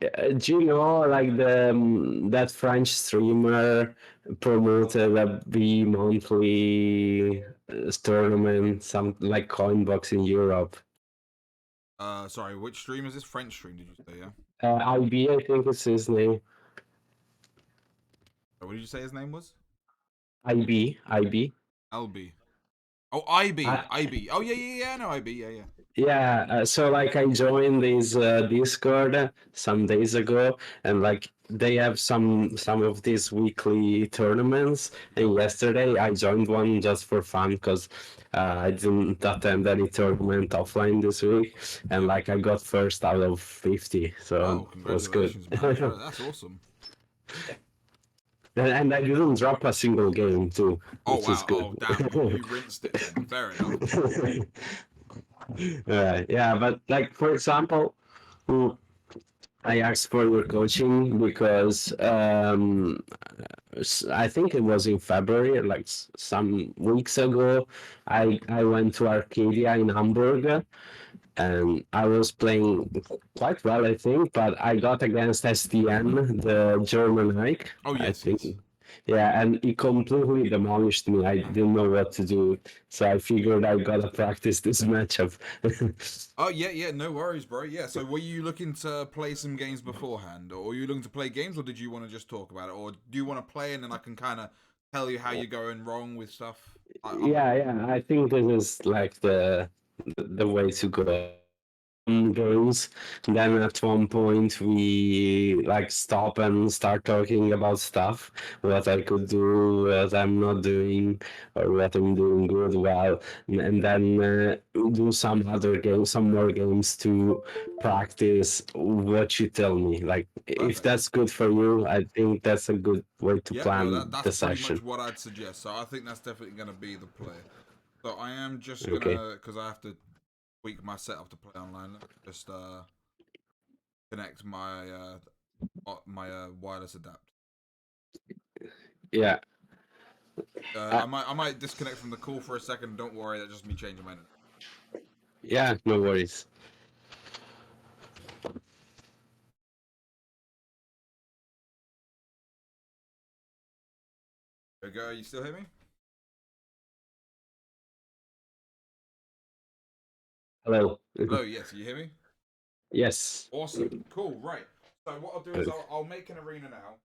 Do you know like the that French streamer promoted a bi-monthly tournament, some like Coinbox in Europe? Sorry, which stream is this? French stream, did you say? Yeah. IB, I think it's his name. What did you say his name was? IB, IB. LB. Oh, IB, IB. Oh yeah, yeah, yeah. I know IB. Yeah, yeah. Yeah, so like I joined this Discord some days ago, and like they have some of these weekly tournaments. And yesterday I joined one just for fun because I didn't attend any tournament offline this week, and Yeah. like I got first out of 50, so Oh, it was good. congratulations, man. That's awesome. And I didn't drop a single game too, Oh which is wow. good. Oh damn. You rinsed it then. Fair enough. Yeah, but like for example. I asked for your coaching because I think it was in February, like some weeks ago. I went to Arcadia in Hamburg and I was playing quite well, I think, but I got against STN, the German hike, Oh I yes, think. yes. Yeah, and he completely demolished me. I didn't know what to do, so I figured I gotta practice this matchup. Oh yeah, yeah. No worries, bro. Yeah. So were you looking to play some games beforehand, or were you looking to play games, or did you want to just talk about it, or do you want to play and then I can kind of tell you how you're going wrong with stuff? I'm Yeah, I think this is like the way to go. Games. Then at one point we like stop and start talking about stuff, what I could do, what I'm not doing, or what I'm doing good, well, and then do some other games, some more games to practice what you tell me. Like if perfect. that's good for you, I think that's a good way to Yeah, no, plan that's the pretty much session. what I'd suggest. So I think that's definitely going to be the play. So I am just Okay. gonna, because I have to tweak my setup to play online. Let me just connect my wireless adapter. Yeah. I Uh, might disconnect from the call for a second. Don't worry, that's just me changing my. yeah. No worries. There we go. You still hear me? Hello. Hello. Yes, you hear me? Yes. Awesome. Cool. Right. So what I'll do is I'll make an arena now.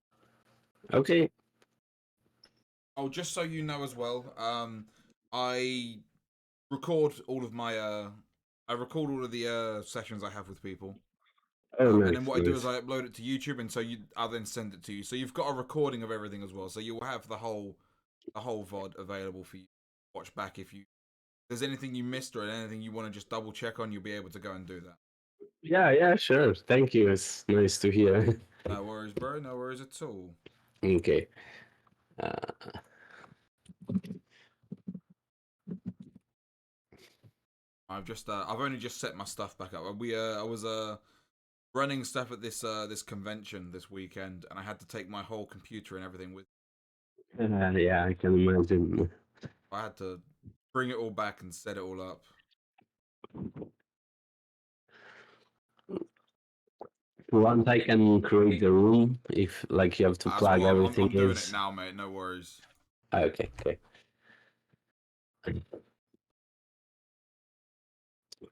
Okay. Oh, just so you know as well, I record all of my I record all of the sessions I have with people. Oh, And then nice, what I do is nice. I upload it to YouTube, and I'll then send it to you. So you've got a recording of everything as well. So you will have the whole VOD available for you to watch back if there's anything you missed or anything you want to just double check on, you'll be able to go and do that. Yeah, yeah, sure. Thank you. It's nice to hear. No worries, bro. No worries at all. Okay. Uh, I've only just set my stuff back up. I was running stuff at this convention this weekend, and I had to take my whole computer and everything with. yeah, I can imagine. I had to bring it all back and set it all up. Once I can create the room, if like you have to That's plug cool. I'm everything doing it is. now, mate. No worries. Okay, okay.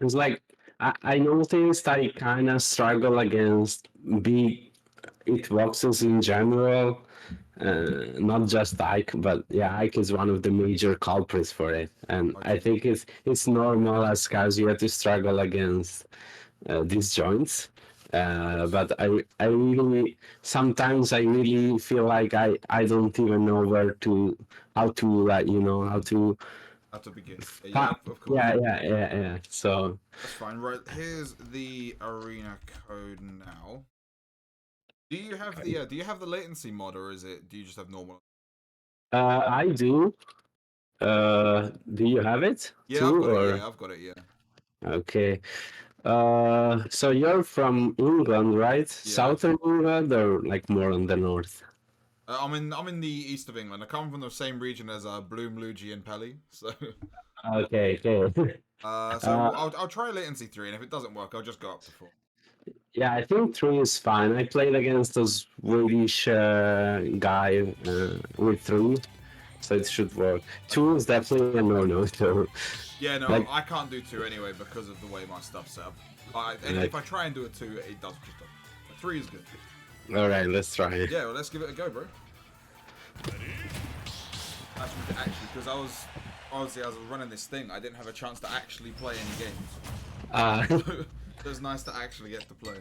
It's like I noticed I kind of struggle against big hitboxes in general. Not just Ike, but yeah, Ike is one of the major culprits for it, and Oh, I jeez. think it's normal as casual to struggle against these joints. Nice. But I really sometimes I really feel like I don't even know where to how to like how to How to begin? Yeah, of course. yeah. So That's fine. Right, here's the arena code now. Do you have the latency mod, or do you just have normal? I do. Do you have it Yeah, I've too got it. or Yeah, I've got it. Yeah. okay? So you're from England, right? Yeah. Southern England or like more on the north? I'm in the east of England. I come from the same region as Bloom, Luigi, and Pelly. So Okay, okay. so Uh, I'll try latency 3, and if it doesn't work, I'll just go up to 4. Yeah, I think 3 is fine. I played against a Swedish guy with 3, so it should work. 2 is definitely a no-no, so Yeah, no, like, I can't do 2 anyway because of the way my stuff's set up. And like if I try and do a 2, it does just. 3 is good. all right, let's try it. Yeah, well, let's give it a go, bro. That's actually because I was honestly I was running this thing. I didn't have a chance to actually play any Uh, games. So it's nice to actually get to play.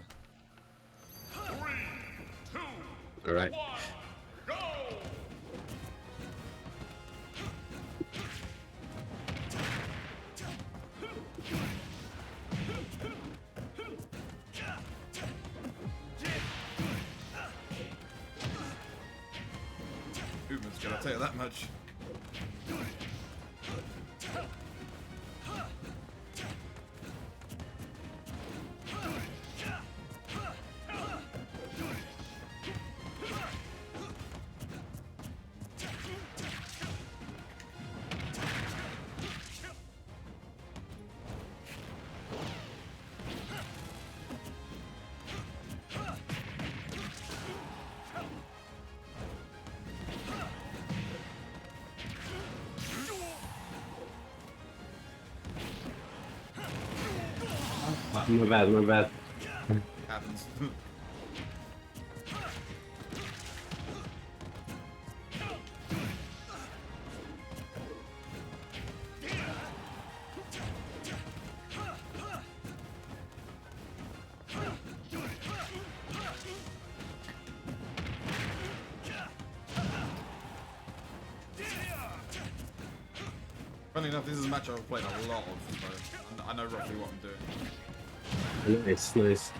3, 2, all right. 1, go! Movement's good, I'll tell you that much. My bad, my bad. Happens. Funny enough, this is a match I've played a lot of, so I know roughly what I'm doing. Nice, nice.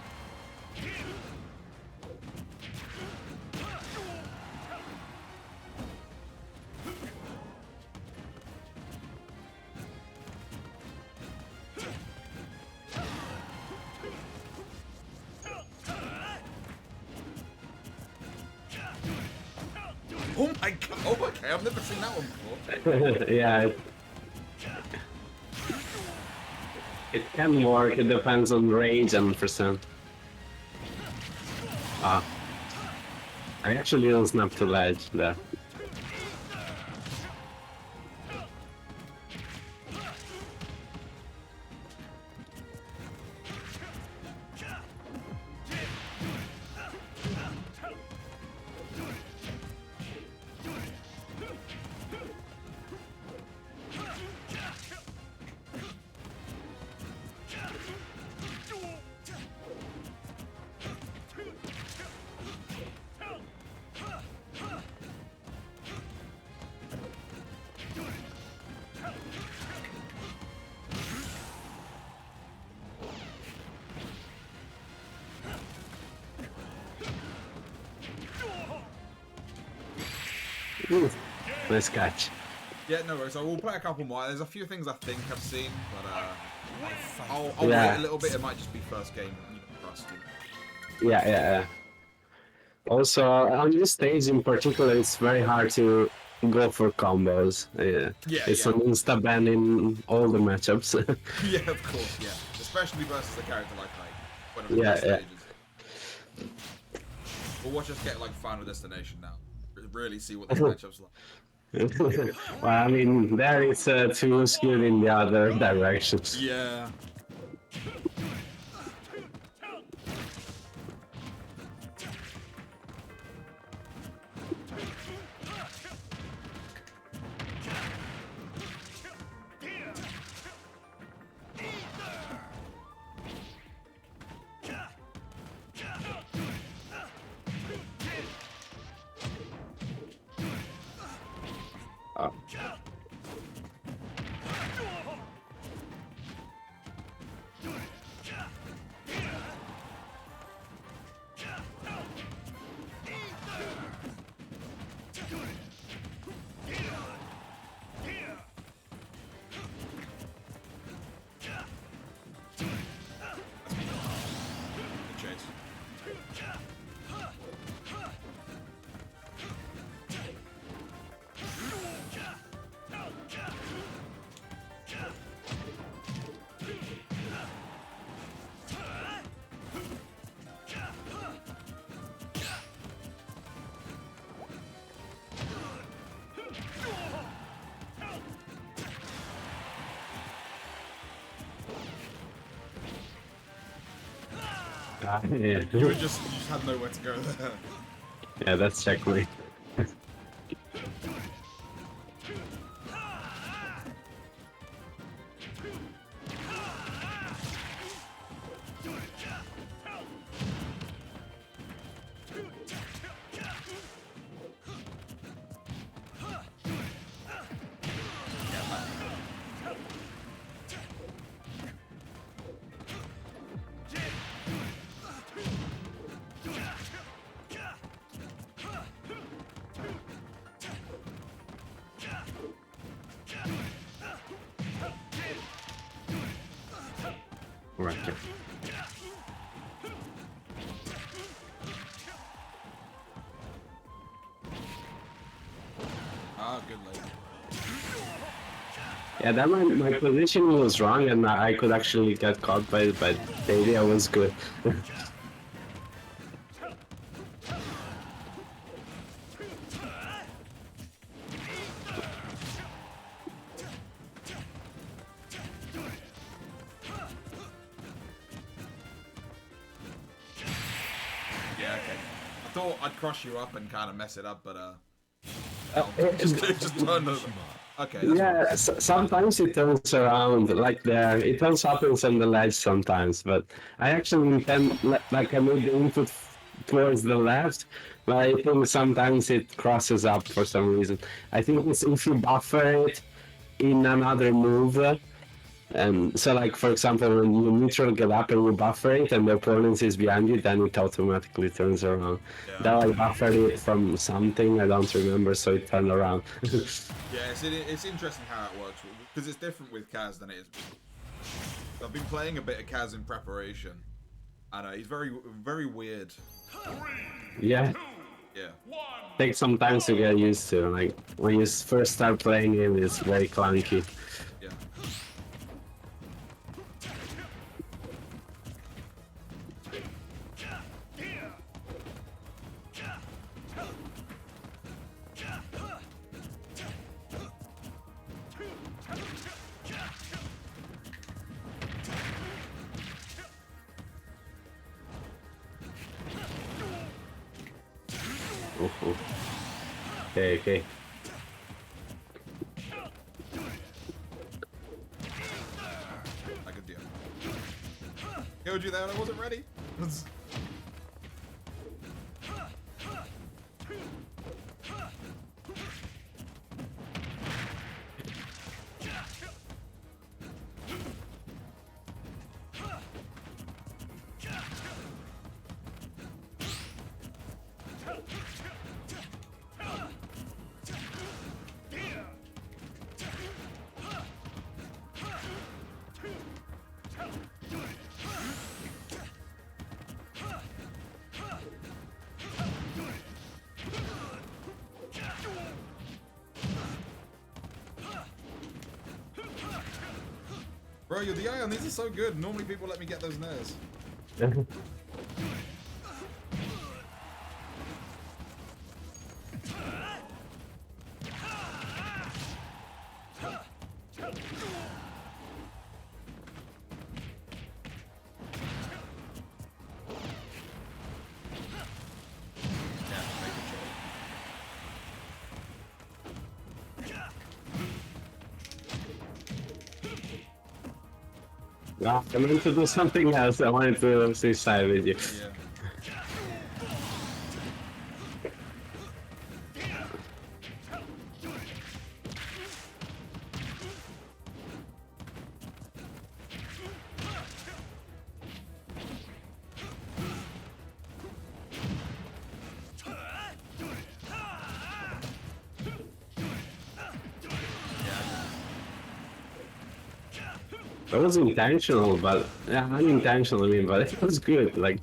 Oh my god! Oh, okay, I've never seen that one before. Yeah, it can work. It depends on range and percent. Ah, I actually don't snap to ledge there. Ooh, nice catch. Yeah, no worries. So we'll play a couple more. There's a few things I think I've seen, but I'll Yeah. wait a little bit. It might just be first game, rusty. Yeah, yeah, yeah. Also, on this stage in particular, it's very hard to go for combos. Yeah, Yeah, it's yeah. an insta ban in all the matchups. Yeah, of course, yeah. Especially versus a character like one of the Yeah, best yeah. stages. We'll watch us get like Final Destination now. Really see what this matchup's like. Well, I mean, there it's too skewed in the other directions. Yeah. Yeah. You just had nowhere to go there. Yeah, that's checkmate. Right. Ah, good lady. Yeah, that my position was wrong, and I could actually get caught by the idea was good. Yeah, okay. I thought I'd crush you up and kind of mess it up, but It just turned over. Okay, that's Yeah, fine. sometimes it turns around, like it turns happens on the ledge sometimes, but I actually intend, like I made the input towards the left, but I think sometimes it crosses up for some reason. I think it's if you buffer it in another move, and so like for example, when you neutral get up and you buffer it and the opponent is behind you, then it automatically turns around. Yeah. That I buffered it from something, I don't remember, so it turned around. Yeah, it's interesting how it works because it's different with Kaz than it is. I've been playing a bit of Kaz in preparation, and he's very weird. Yeah. Yeah. Takes some time to get used to. Like when you first start playing it, it's very clunky. Yeah. Oh. Okay, okay. I could deal. Killed you there and I wasn't ready. Bro, your DI on these are so good. Normally people let me get those nairs. I meant to do something else. I wanted to suicide with you. Yeah. That was intentional, but yeah, unintentional. I mean, but it was good. Like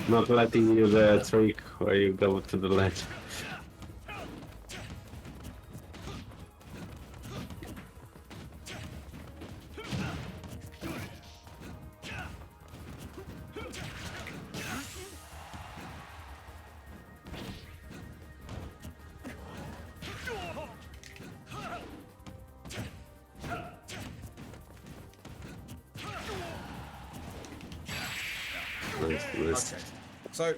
not letting you the trick where you go to the ledge. Nice. honest. Okay. So,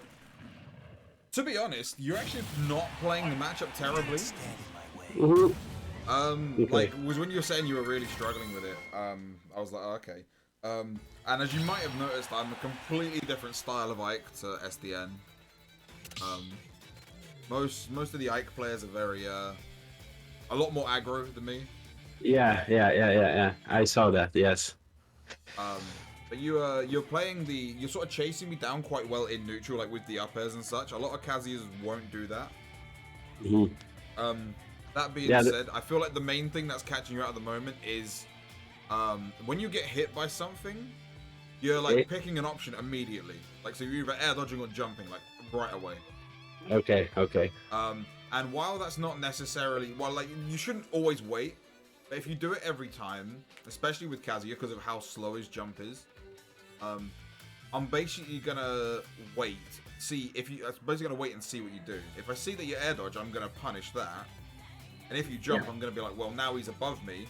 to be honest, you're actually not playing the matchup terribly. Mhm. Okay. Like, was when you were saying you were really struggling with it, I was like, oh, okay. And as you might have noticed, I'm a completely different style of Ike to SDN. Most of the Ike players are very, a lot more aggro than me. Yeah. I saw that. Yes. But you're playing you're sort of chasing me down quite well in neutral, like with the up airs and such. A lot of Kazuya's won't do that. Mhm. That being Yeah, said, I feel like the main thing that's catching you out at the moment is when you get hit by something, you're like picking an option immediately. Like, so you're either air dodging or jumping, like right away. Okay. And while that's not necessarily, well, like you shouldn't always wait, but if you do it every time, especially with Kazuya because of how slow his jump is, I'm basically gonna wait, see if you. I'm basically gonna wait and see what you do. If I see that you air dodge, I'm gonna punish that. And if you jump, I'm gonna be like, well, now he's above me,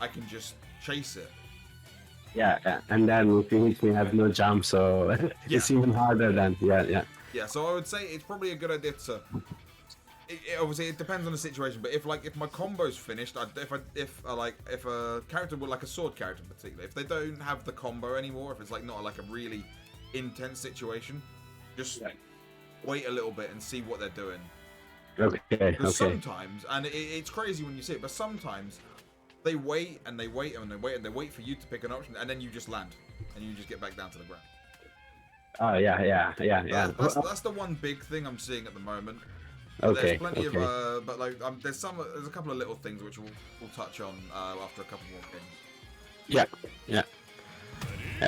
I can just chase it. Yeah. And then if you hit me, I have no jump, so it's even harder then. Yeah. Yeah, so I would say it's probably a good idea to. Obviously, it depends on the situation. But if my combo's finished, if a character with like a sword character in particular, if they don't have the combo anymore, if it's like not like a really intense situation, just wait a little bit and see what they're doing. Okay. Because sometimes, and it's crazy when you see it, but sometimes they wait and they wait and they wait and they wait for you to pick an option, and then you just land and you just get back down to the ground. Oh yeah. That's the one big thing I'm seeing at the moment. Okay. There's plenty of, but like there's a couple of little things which we'll touch on after a couple more games. Yeah.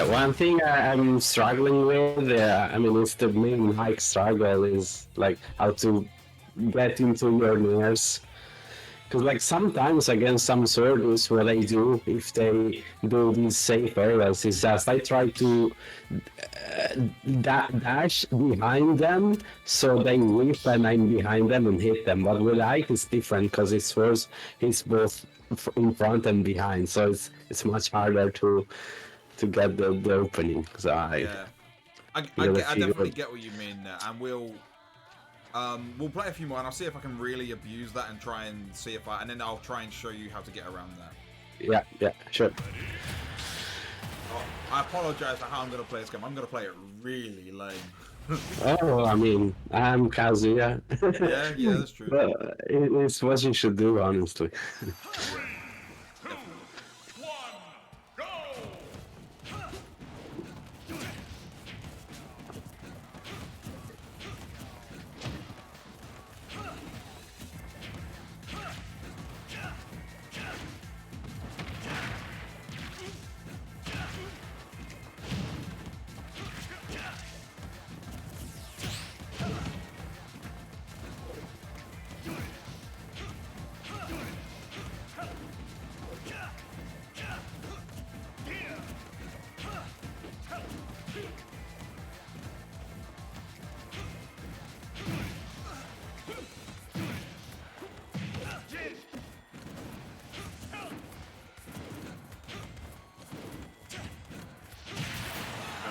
One thing I'm struggling with, I mean, it's the main hike struggle is like how to get into your nerves. Because like sometimes against some servers, what I do if they do these safe areas is just I try to dash behind them so they whip and I'm behind them and hit them. But with Ike it's different because he's both in front and behind, so it's much harder to get the opening. So I definitely get what you mean, and we'll play a few more, and I'll see if I can really abuse that and try and see if and then I'll try and show you how to get around that. Yeah, sure. I apologize for how I'm going to play this game. I'm going to play it really lame. Oh, I mean, I'm Kazuya. Yeah, that's true. But it's what you should do, honestly. 3, 2, 1, go!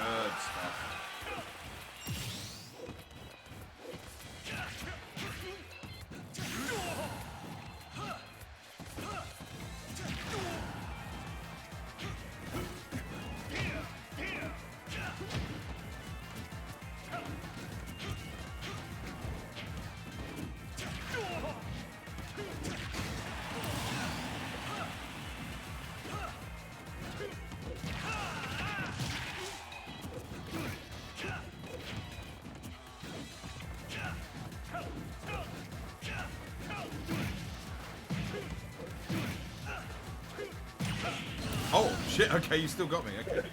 Good stuff. Oh shit! Okay, you still got me. Okay.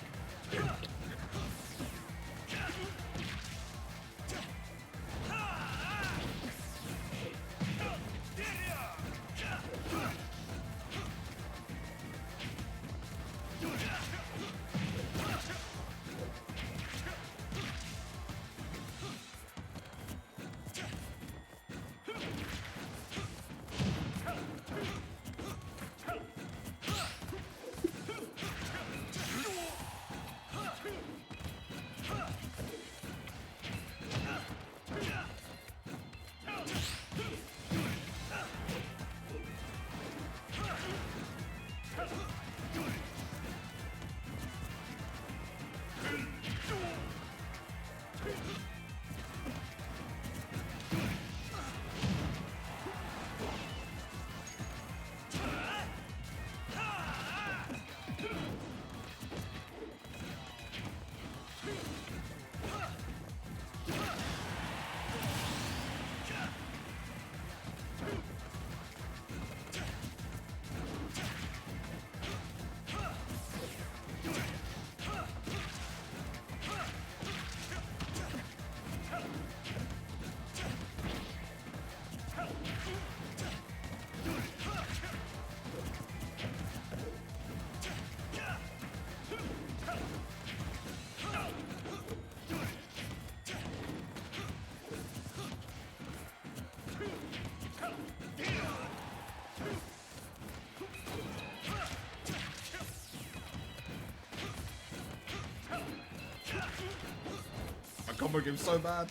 combo game so bad.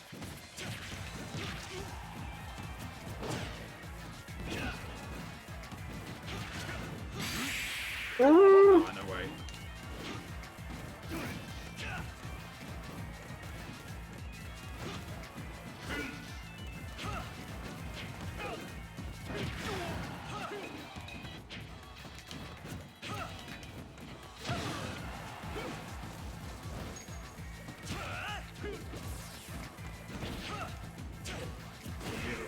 Oh, no way.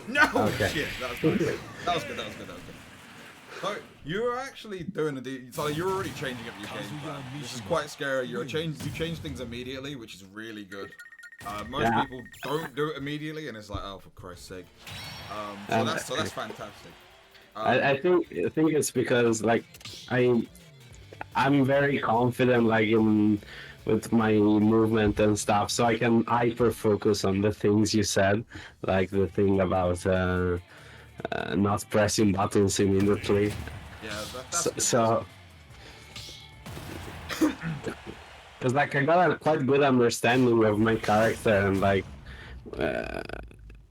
No! Okay. Shit, that was nice. That was good, that was good, that was good. So, you're actually doing so you're already changing up your game plan. This is quite scary. You change things immediately, which is really good. Most people don't do it immediately, and it's like, oh, for Christ's sake. So that's fantastic. I think it's because like I'm very confident like in with my movement and stuff, so I can hyper focus on the things you said, like the thing about not pressing buttons immediately. Yeah, that's good. So because like I got a quite good understanding of my character, and like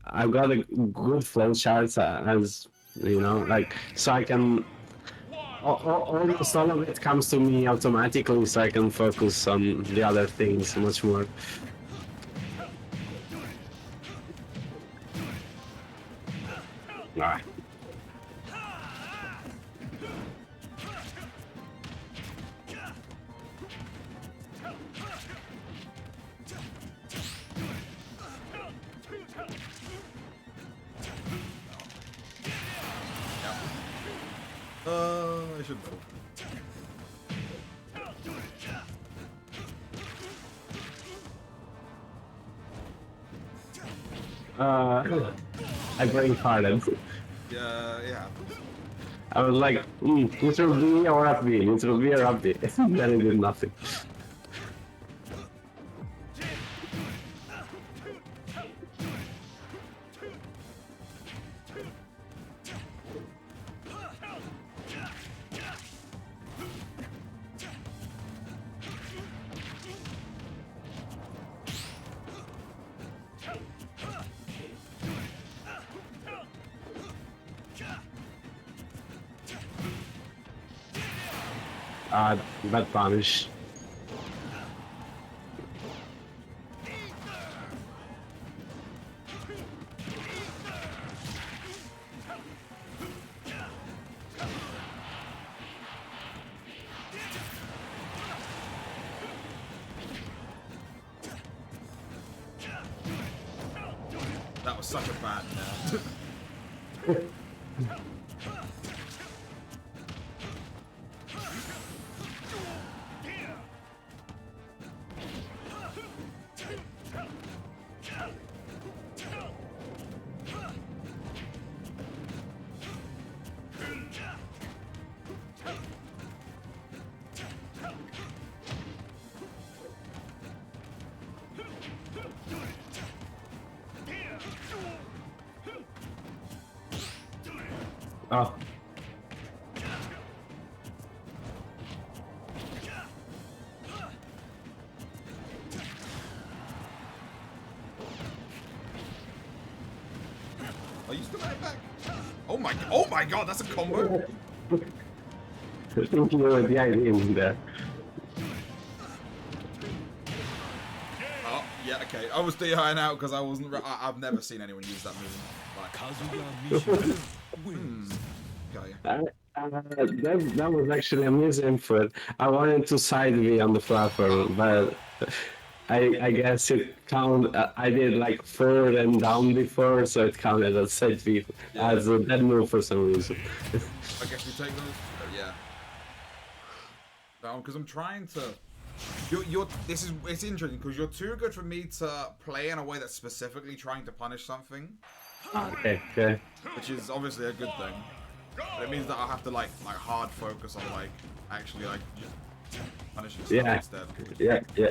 I've got a good flow charts as you know, like so I can almost all of it comes to me automatically, so I can focus on the other things much more. Ah. I should go. I brain farted. Yeah. I was like, neutral B or up B, neutral B or up B. Then it did nothing. Bad punish. That was such a bad net. Oh. Are you still at back? Oh my god, that's a combo. I think you know the idea in there. Oh, yeah, okay. I was DIing out because I wasn't. I've never seen anyone use that move. Okay. That was actually amusing for I wanted to side V on the platform, but I guess it count. I did like forward and down before, so it counted as side V as a dead move for some reason. I guess we take those. Yeah. Because I'm trying to. It's interesting because you're too good for me to play in a way that's specifically trying to punish something. Okay. Which is obviously a good thing. But it means that I have to like hard focus on like actually like just punishing stuff instead. Yeah.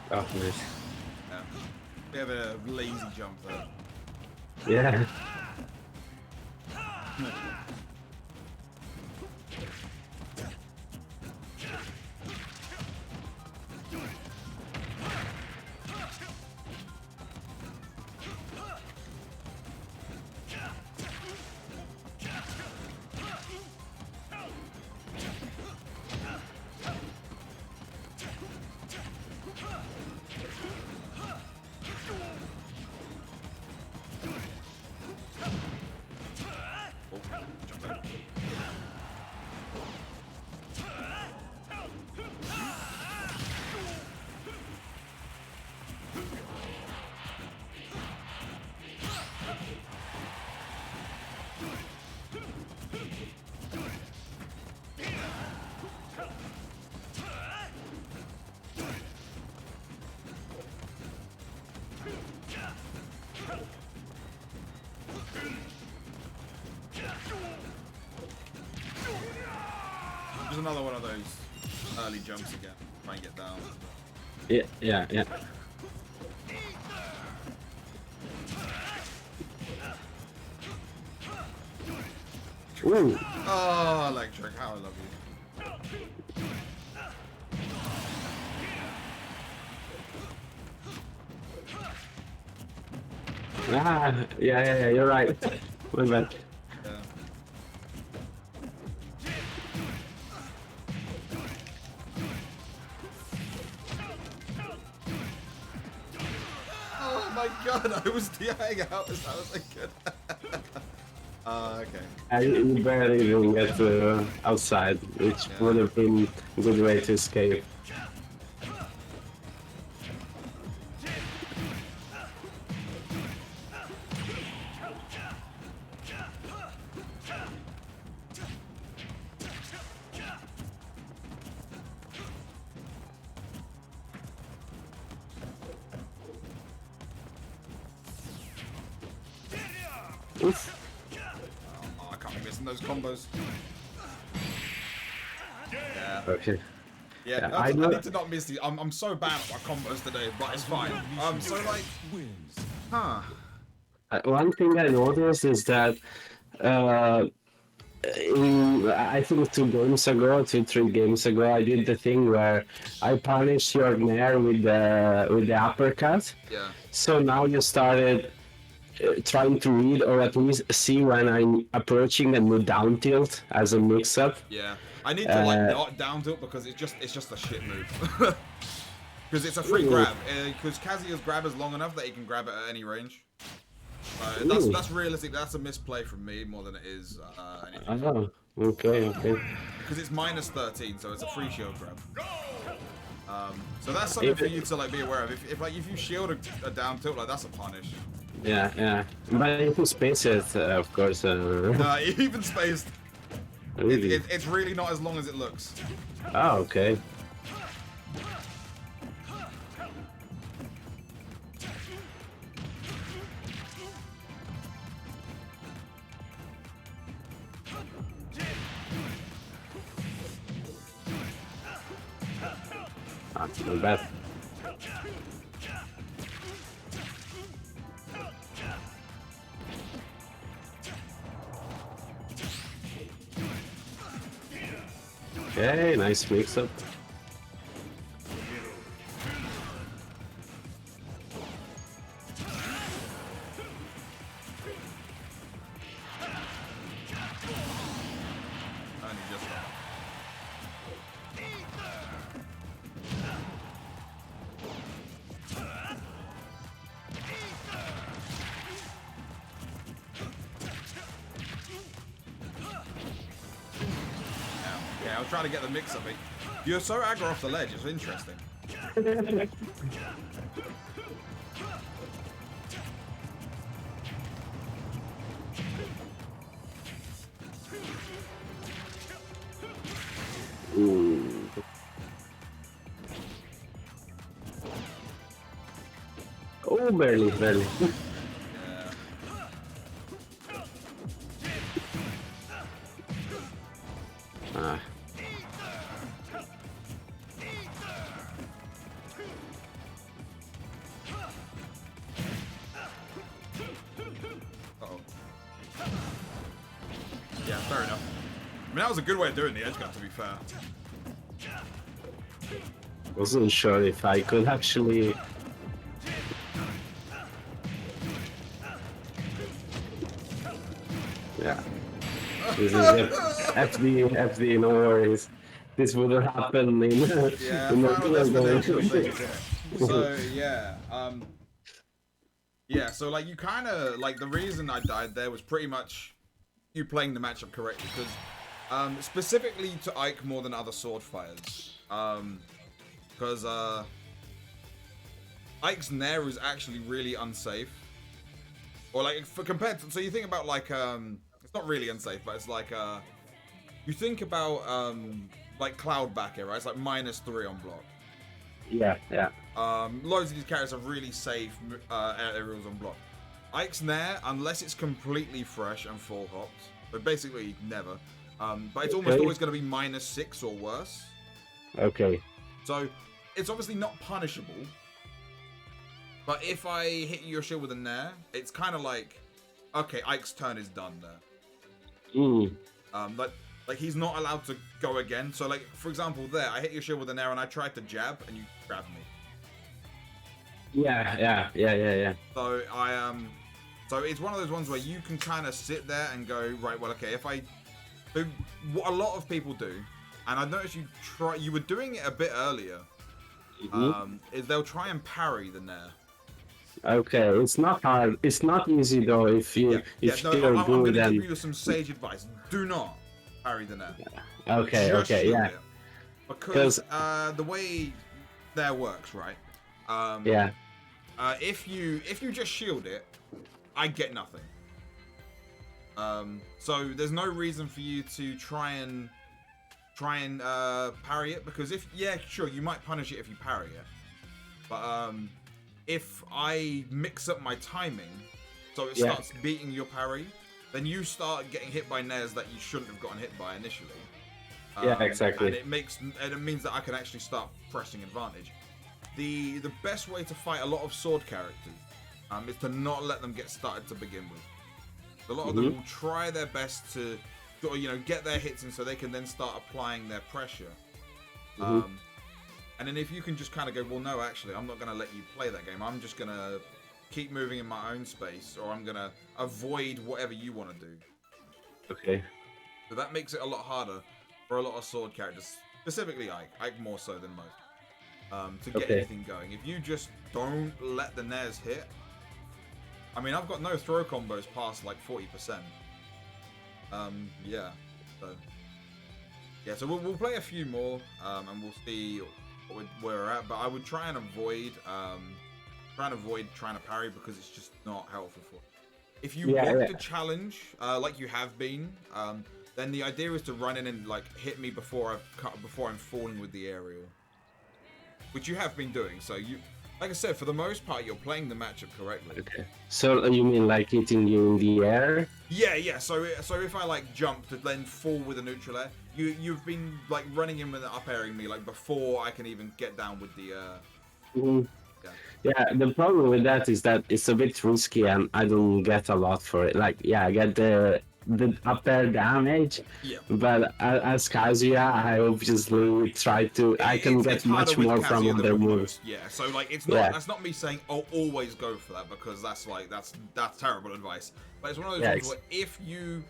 Oh, nice. Yeah. Bit of a lazy jump there. Yeah. There's another one of those early jumps again. Try and get down. Yeah, yeah, yeah. Ooh. Oh, electric! How I love you. Ah, yeah, you're right. My bad. Yeah. Oh my god, I was DIing out as I was like, good. Okay. I barely even get outside, which would have been a good way to escape. Oof. Oh, I can't be missing those combos. Yeah. Okay. Yeah, I I know- need to not miss these. I'm so bad at my combos today, but it's fine. So like, huh? One thing I noticed is that I think 2 games ago, 3 games ago, I did the thing where I punished your nair with the uppercut. Yeah. So now you started trying to read or at least see when I'm approaching and do down tilt as a mix-up. Yeah. I need to like not down tilt because it's just a shit move. Because it's a free Ooh. grab. Because Kazuya's grab is long enough that he can grab it at any range. Ooh. That's realistic. That's a misplay from me more than it is anything. Oh, okay. Because it's minus 13, so it's a free shield grab. So that's something for you to like be aware of. If you shield a down tilt, like that's a punish. Yeah. But if you space it, of course. Even spaced. Really? It's really not as long as it looks. Oh, okay. Not bad. Okay, nice mix-up. Only just Okay, I was trying to get the mix of it. You're so aggro off the ledge, it's interesting. Ooh. Oh, barely. Yeah. that was a good way of doing the edge gun, to be fair. Wasn't sure if I could actually. Yeah. This is FD, no worries. This would have happened in, Yeah, in final destination the things, yeah. So yeah, yeah. So like you kind of like the reason I died there was pretty much you playing the matchup correctly because specifically to Ike more than other sword fighters, because Ike's Nair is actually really unsafe, or like for compared to, so you think about like it's not really unsafe, but it's like you think about like Cloud back here, right? It's like -3 on block. Yeah, yeah. Loads of these characters are really safe aerials on block. Ike's Nair, unless it's completely fresh and full hopped, but basically never. But it's almost always going to be -6 or worse. Okay. So it's obviously not punishable. But if I hit your shield with a Nair, it's kind of like, okay, Ike's turn is done there. Like he's not allowed to go again. So like, for example, there, I hit your shield with a Nair and I tried to jab and you grabbed me. Yeah. So so it's one of those ones where you can kind of sit there and go, right, well, okay, if I do what a lot of people do, and I noticed you were doing it a bit earlier, is they'll try and parry the Nair. Okay, it's not hard. It's not easy though. If you're I'm good, going to then give you some sage advice. Do not parry the Nair. okay, Just okay, shield yeah, it. Because the way Nair works, right? yeah, If you just shield it, I get nothing. So there's no reason for you to try and parry it, because sure, you might punish it if you parry it, but if I mix up my timing so it starts beating your parry, then you start getting hit by Nairs that you shouldn't have gotten hit by initially. Yeah, exactly. And it means that I can actually start pressing advantage. The best way to fight a lot of sword characters is to not let them get started to begin with. A lot of them will try their best to, get their hits in so they can then start applying their pressure. And then if you can just kind of go, well, no, actually, I'm not going to let you play that game. I'm just going to keep moving in my own space, or I'm going to avoid whatever you want to do. okay, So that makes it a lot harder for a lot of sword characters, specifically Ike more so than most, to get anything going. If you just don't let the Nairs hit, I mean, I've got no throw combos past like 40%. So we'll play a few more, and we'll see where we're at. But I would try and avoid trying to parry, because it's just not helpful for. If you want to challenge, like you have been, then the idea is to run in and like hit me before I'm falling with the aerial, which you have been doing. So you, like I said, for the most part, you're playing the matchup correctly. okay. So you mean like hitting you in the air? Yeah. So if I like jump to then fall with a neutral air, you've been like running in and up airing me like before I can even get down with the. Yeah, the problem with that is that it's a bit risky and I don't get a lot for it. Like, I get the up air damage, but as Kazuya, I obviously try to. I can get much more from other moves. Yeah, so like it's not that's not me saying always go for that, because that's terrible advice. But it's one of those ones where if you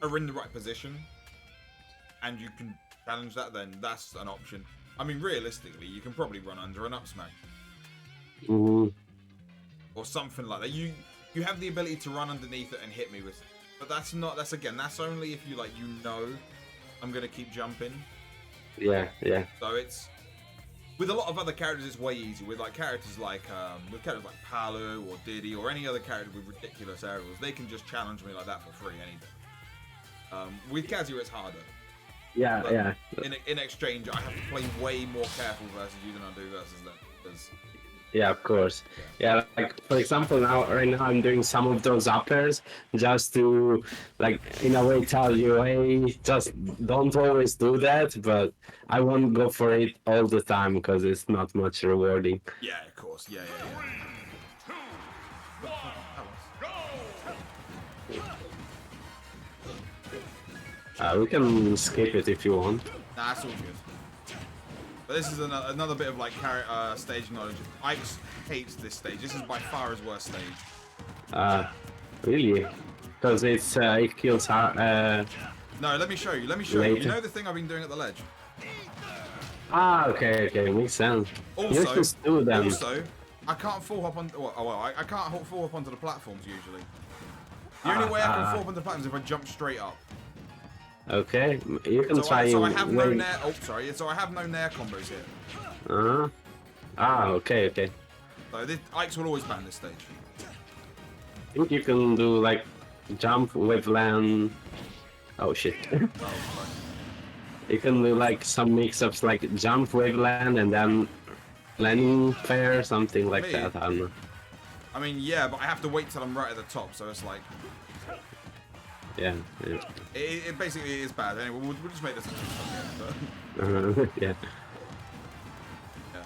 are in the right position and you can challenge that, then that's an option. I mean, realistically, you can probably run under an up smash. Or something like that. You have the ability to run underneath it and hit me with, but that's only if you I'm gonna keep jumping. Yeah. So it's with a lot of other characters, it's way easier. With characters like Palu or Diddy or any other character with ridiculous aerials, they can just challenge me like that for free any day. With Kazuya, it's harder. Yeah. In exchange, I have to play way more careful versus you than I do versus them. Yeah, of course. Yeah, like for example, right now I'm doing some of those uppers just to, like, in a way tell you, hey, just don't always do that, but I won't go for it all the time because it's not much rewarding. Yeah, of course. Yeah. 3, 2, 1, go! We can skip it if you want. Nah, that's all good. But this is another bit of like stage knowledge. Ike's hates this stage. This is by far his worst stage. Really? Because it kills No, let me show you. Let me show you. You later. know the thing I've been doing at the ledge? Okay, makes sense. You just do them. Also, I can't full hop on. I can't full hop onto the platforms usually. The only way I can full hop onto the platforms is if I jump straight up. Okay, you can try. So I have no nair. Oh, sorry. So I have no nair combos here. Okay. So Ike's will always ban this stage. I think you can do like jump with land. Oh shit. Oh, fine. You can do like some mix-ups like jump with land and then landing fair, something like that. I don't know. I mean, yeah, but I have to wait till I'm right at the top, so it's like... Yeah. It basically is bad. Anyway, we'll just make this a game, but... Yeah. Yeah.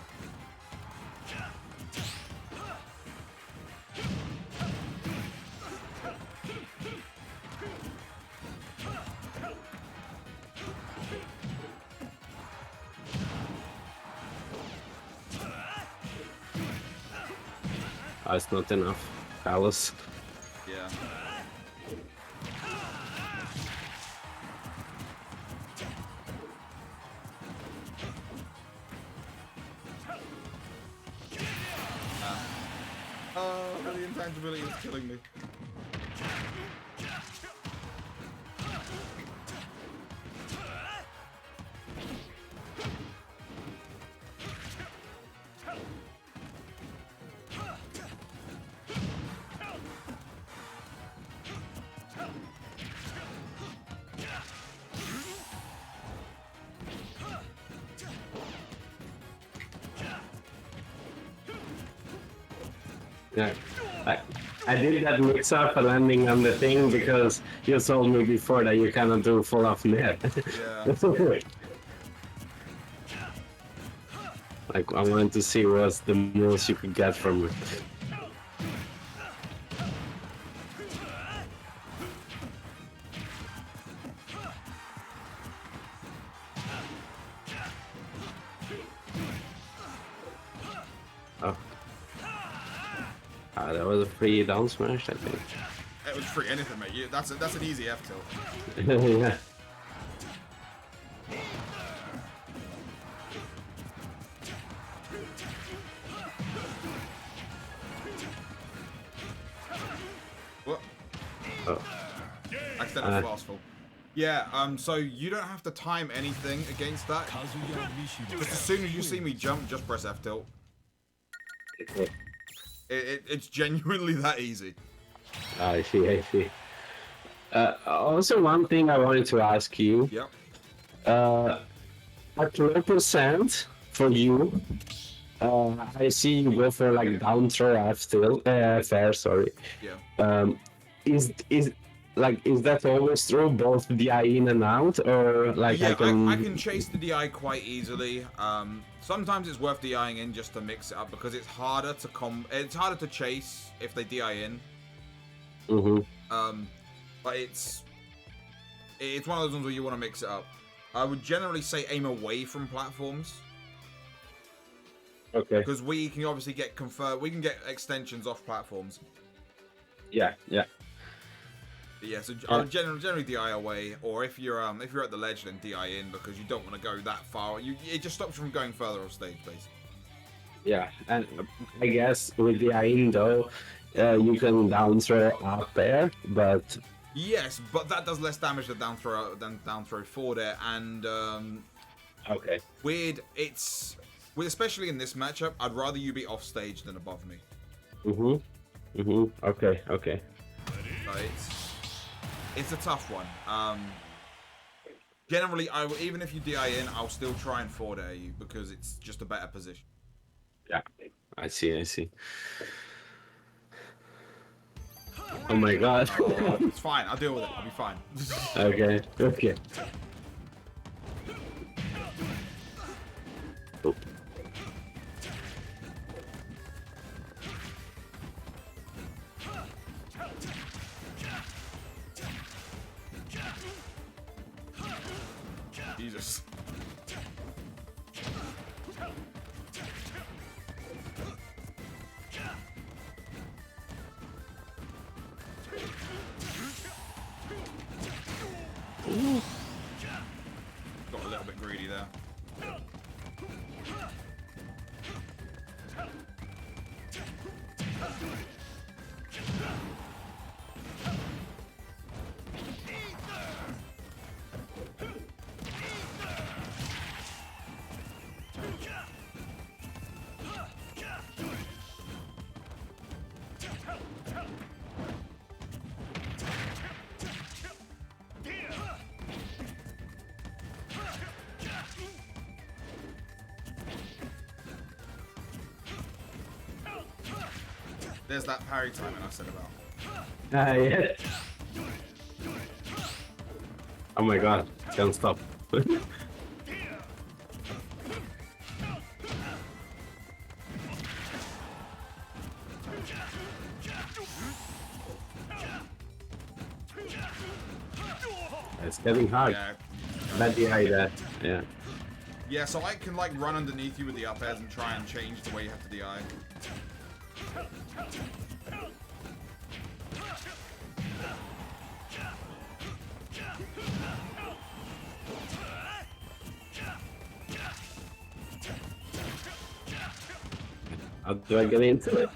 Oh, it's not enough. Palace. Yeah. Oh, the intangibility is killing me. Yeah. I did that mix up for landing on the thing because you told me before that you cannot do full off net. Yeah. Like I wanted to see what's the most you could get from it. Oh. That was a free down smash, I think. It was free anything, mate. That's an easy F tilt. Yeah. What? Oh. Accidental fastfall. Yeah, so you don't have to time anything against that. Just as soon as you see me jump, just press F tilt. It's genuinely that easy. I see. Also, one thing I wanted to ask you. Yep. At 12% for you, I see you go for like down throw F still, fair, sorry. Yeah. Is that always true, both DI in and out, or like Yeah, I I can chase the DI quite easily. Sometimes it's worth DIing in just to mix it up because it's harder to chase if they DI in. Mm-hmm. But it's one of those ones where you want to mix it up. I would generally say aim away from platforms. Okay. Because we can obviously get we can get extensions off platforms. Yeah. But yeah, so I would generally DI away, or if you're at the ledge, then DI in because you don't want to go that far. It just stops you from going further off stage, basically. Yeah, and I guess with the in though, you can down throw up there, but Yes, but that does less damage than down throw forward air, and okay. Especially in this matchup, I'd rather you be off stage than above me. Okay. So it's a tough one. Generally, even if you DI in, I'll still try and forward air you because it's just a better position. Yeah, I see. Oh my god. It's fine. I'll deal with it. I'll be fine. Okay. Oh. Jesus. Got a little bit greedy there. There's that parry timing I said about. Yeah. Oh my god, can't stop. It's getting hard. Yeah. Bad DI there. Yeah. Yeah, so I can like run underneath you with the up airs and try and change the way you have to DI. How do I get into it?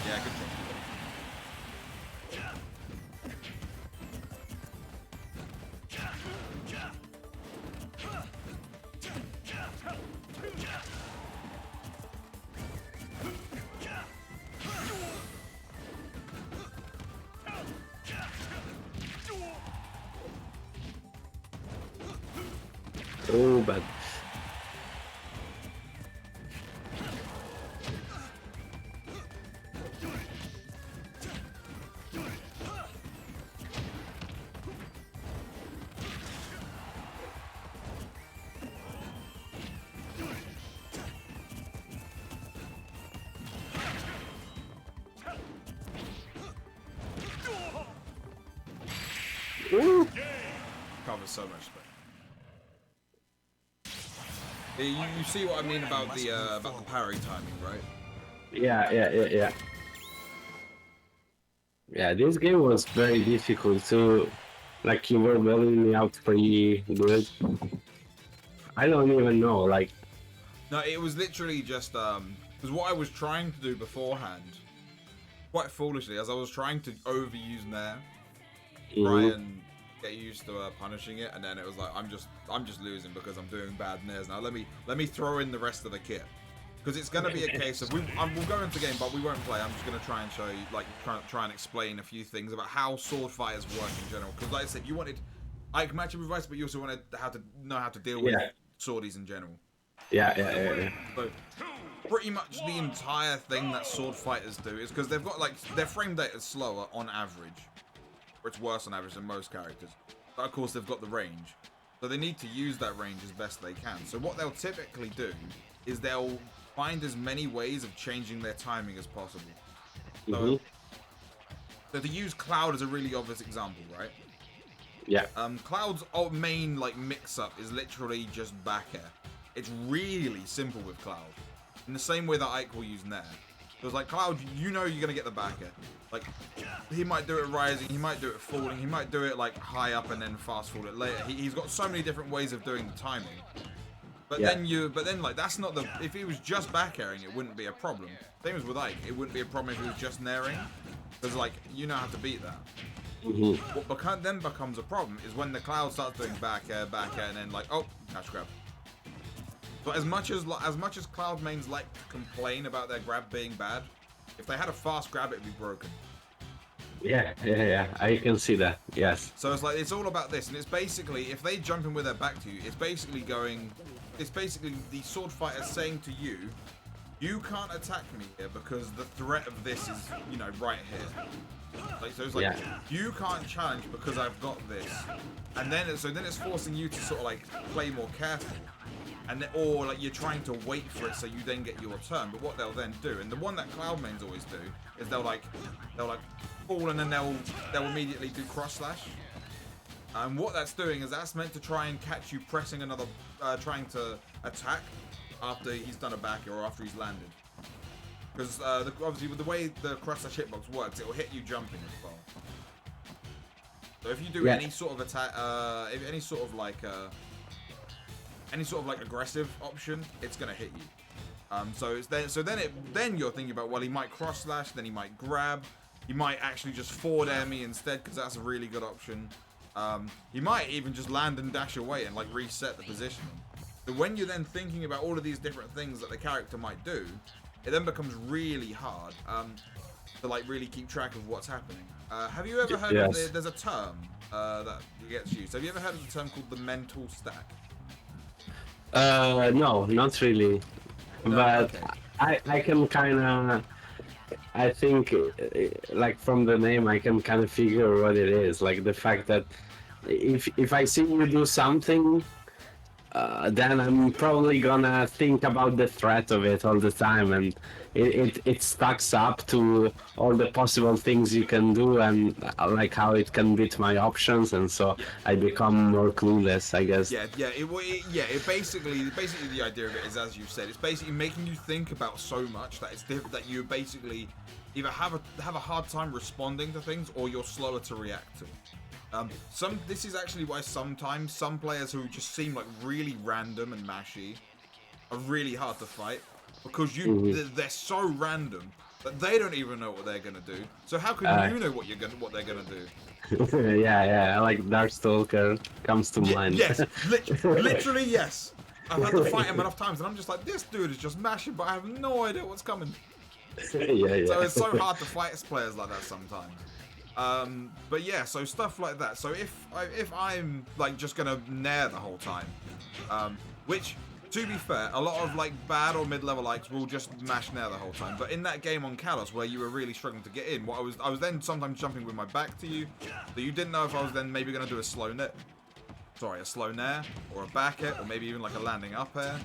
Yeah, good job. Oh, bad. Ooh. Covers so much space. You see what I mean about the parry timing, right? Yeah. Yeah, this game was very difficult too. Like you were bailing me out pretty good. I don't even know, like. No, it was literally just because what I was trying to do beforehand, quite foolishly, as I was trying to overuse Nair, try and get used to punishing it, and then it was like I'm just losing because I'm doing bad Nairs. Now let me throw in the rest of the kit, because it's gonna be a case of we'll go into the game, but we won't play. I'm just gonna try and show you, like try and explain a few things about how sword fighters work in general. Because like I said, you wanted Ike matchup advice, but you also wanted know how to deal with swordies in general. Yeah. So pretty much the entire thing that sword fighters do is because they've got like their frame data is slower on average, or it's worse on average than most characters. But of course they've got the range, so they need to use that range as best they can. So what they'll typically do is they'll find as many ways of changing their timing as possible. So, so to use Cloud as a really obvious example, right? Yeah. Cloud's main like mix-up is literally just back air. It's really simple with Cloud. In the same way that Ike will use Nair. Because like Cloud, you know you're gonna get the back air. Like he might do it rising, he might do it falling, he might do it like high up and then fast forward it later. He's got so many different ways of doing the timing. But then like that's not the. If he was just back airing, it wouldn't be a problem. Same as with Ike, it wouldn't be a problem if he was just nairing. Because like you know how to beat that. What then becomes a problem is when the Cloud starts doing back air, and then like catch grab. But as much as Cloud mains like to complain about their grab being bad, if they had a fast grab, it'd be broken. Yeah. I can see that. Yes. So it's like it's all about this, and it's basically if they jump in with their back to you, it's basically the sword fighter saying to you, you can't attack me here because the threat of this is right here. Like, so it's like you can't challenge because I've got this, and then it's forcing you to sort of like play more careful. or like you're trying to wait for it so you then get your turn. But what they'll then do, and the one that cloud mains always do, is they'll like fall and then they'll immediately do cross slash. And what that's doing is that's meant to try and catch you pressing another, trying to attack after he's done a back or after he's landed. Because obviously with the way the cross slash hitbox works, it will hit you jumping as well. So if you do any sort of attack, any sort of like aggressive option, it's gonna hit you. Then you're thinking about, well, he might cross slash, then he might grab, he might actually just forward air me instead because that's a really good option. He might even just land and dash away and like reset the positioning. So when you're then thinking about all of these different things that the character might do, it then becomes really hard to like really keep track of what's happening. Have you ever heard of there's a term that gets used? Have you ever heard of the term called the mental stack? No, not really. No, But okay. I can kind of, I think, like from the name, I can kind of figure what it is. Like the fact that if I see you do something, then I'm probably gonna think about the threat of it all the time, and it stacks up to all the possible things you can do, and like how it can beat my options, and so I become more clueless, I guess. It basically the idea of it is, as you said, it's basically making you think about so much that it's that you basically either have a hard time responding to things, or you're slower to react to. This is actually why sometimes some players who just seem like really random and mashy are really hard to fight, because they're so random that they don't even know what they're gonna do. So how can you know what they're gonna do? yeah, like Darkstalker comes to mind. Yes, literally yes. I've had to fight him enough times, and I'm just like, this dude is just mashing, but I have no idea what's coming. yeah. So it's so hard to fight players like that sometimes. But yeah, so stuff like that. So if I'm like just gonna nair the whole time, which to be fair, a lot of like bad or mid-level likes will just mash nair the whole time. But in that game on Kalos where you were really struggling to get in, I was then sometimes jumping with my back to you, so you didn't know if I was then maybe gonna do a slow nair, or a back air, or maybe even like a landing up air.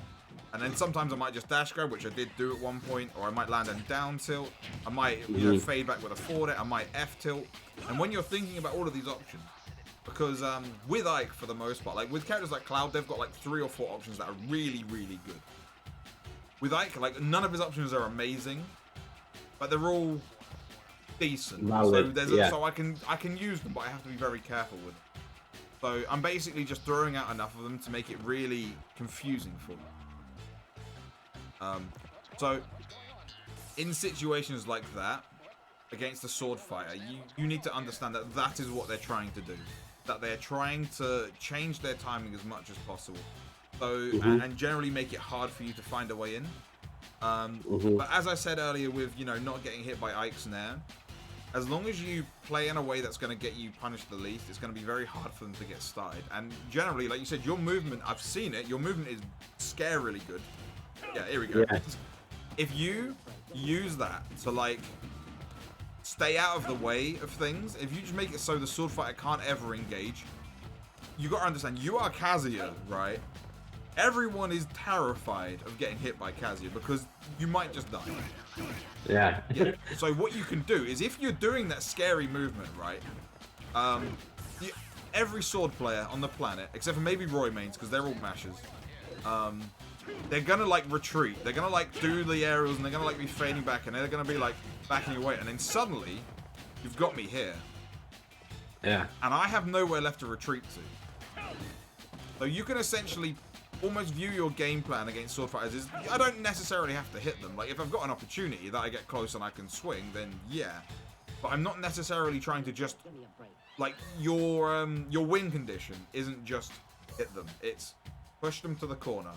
And then sometimes I might just dash grab, which I did do at one point, or I might land and down tilt. I might fade back with a forward air. I might F tilt. And when you're thinking about all of these options, because with Ike for the most part, like with characters like Cloud, they've got like 3 or 4 options that are really, really good. With Ike, like none of his options are amazing, but they're all decent. So I can use them, but I have to be very careful with them. So I'm basically just throwing out enough of them to make it really confusing for me. So in situations like that, against a sword fighter, you need to understand that that is what they're trying to do. That they're trying to change their timing as much as possible. So, and generally make it hard for you to find a way in. But as I said earlier with, not getting hit by Ike's Nair, as long as you play in a way that's going to get you punished the least, it's going to be very hard for them to get started. And generally, like you said, your movement, I've seen it, your movement is scarily good. Yeah, here we go. Yeah. If you use that to like stay out of the way of things, if you just make it so the sword fighter can't ever engage, you got to understand, you are Kazuya, right? Everyone is terrified of getting hit by Kazuya because you might just die. Yeah. So what you can do is, if you're doing that scary movement, right? Every sword player on the planet, except for maybe Roy mains, because they're all mashers, they're gonna like retreat. They're gonna like do the aerials, and they're gonna like be fading back, and they're gonna be like backing away, and then suddenly you've got me here. Yeah. And I have nowhere left to retreat to. So you can essentially almost view your game plan against sword fighters is, I don't necessarily have to hit them. Like if I've got an opportunity that I get close and I can swing, then yeah. But I'm not necessarily trying to just like your win condition isn't just hit them. It's push them to the corner.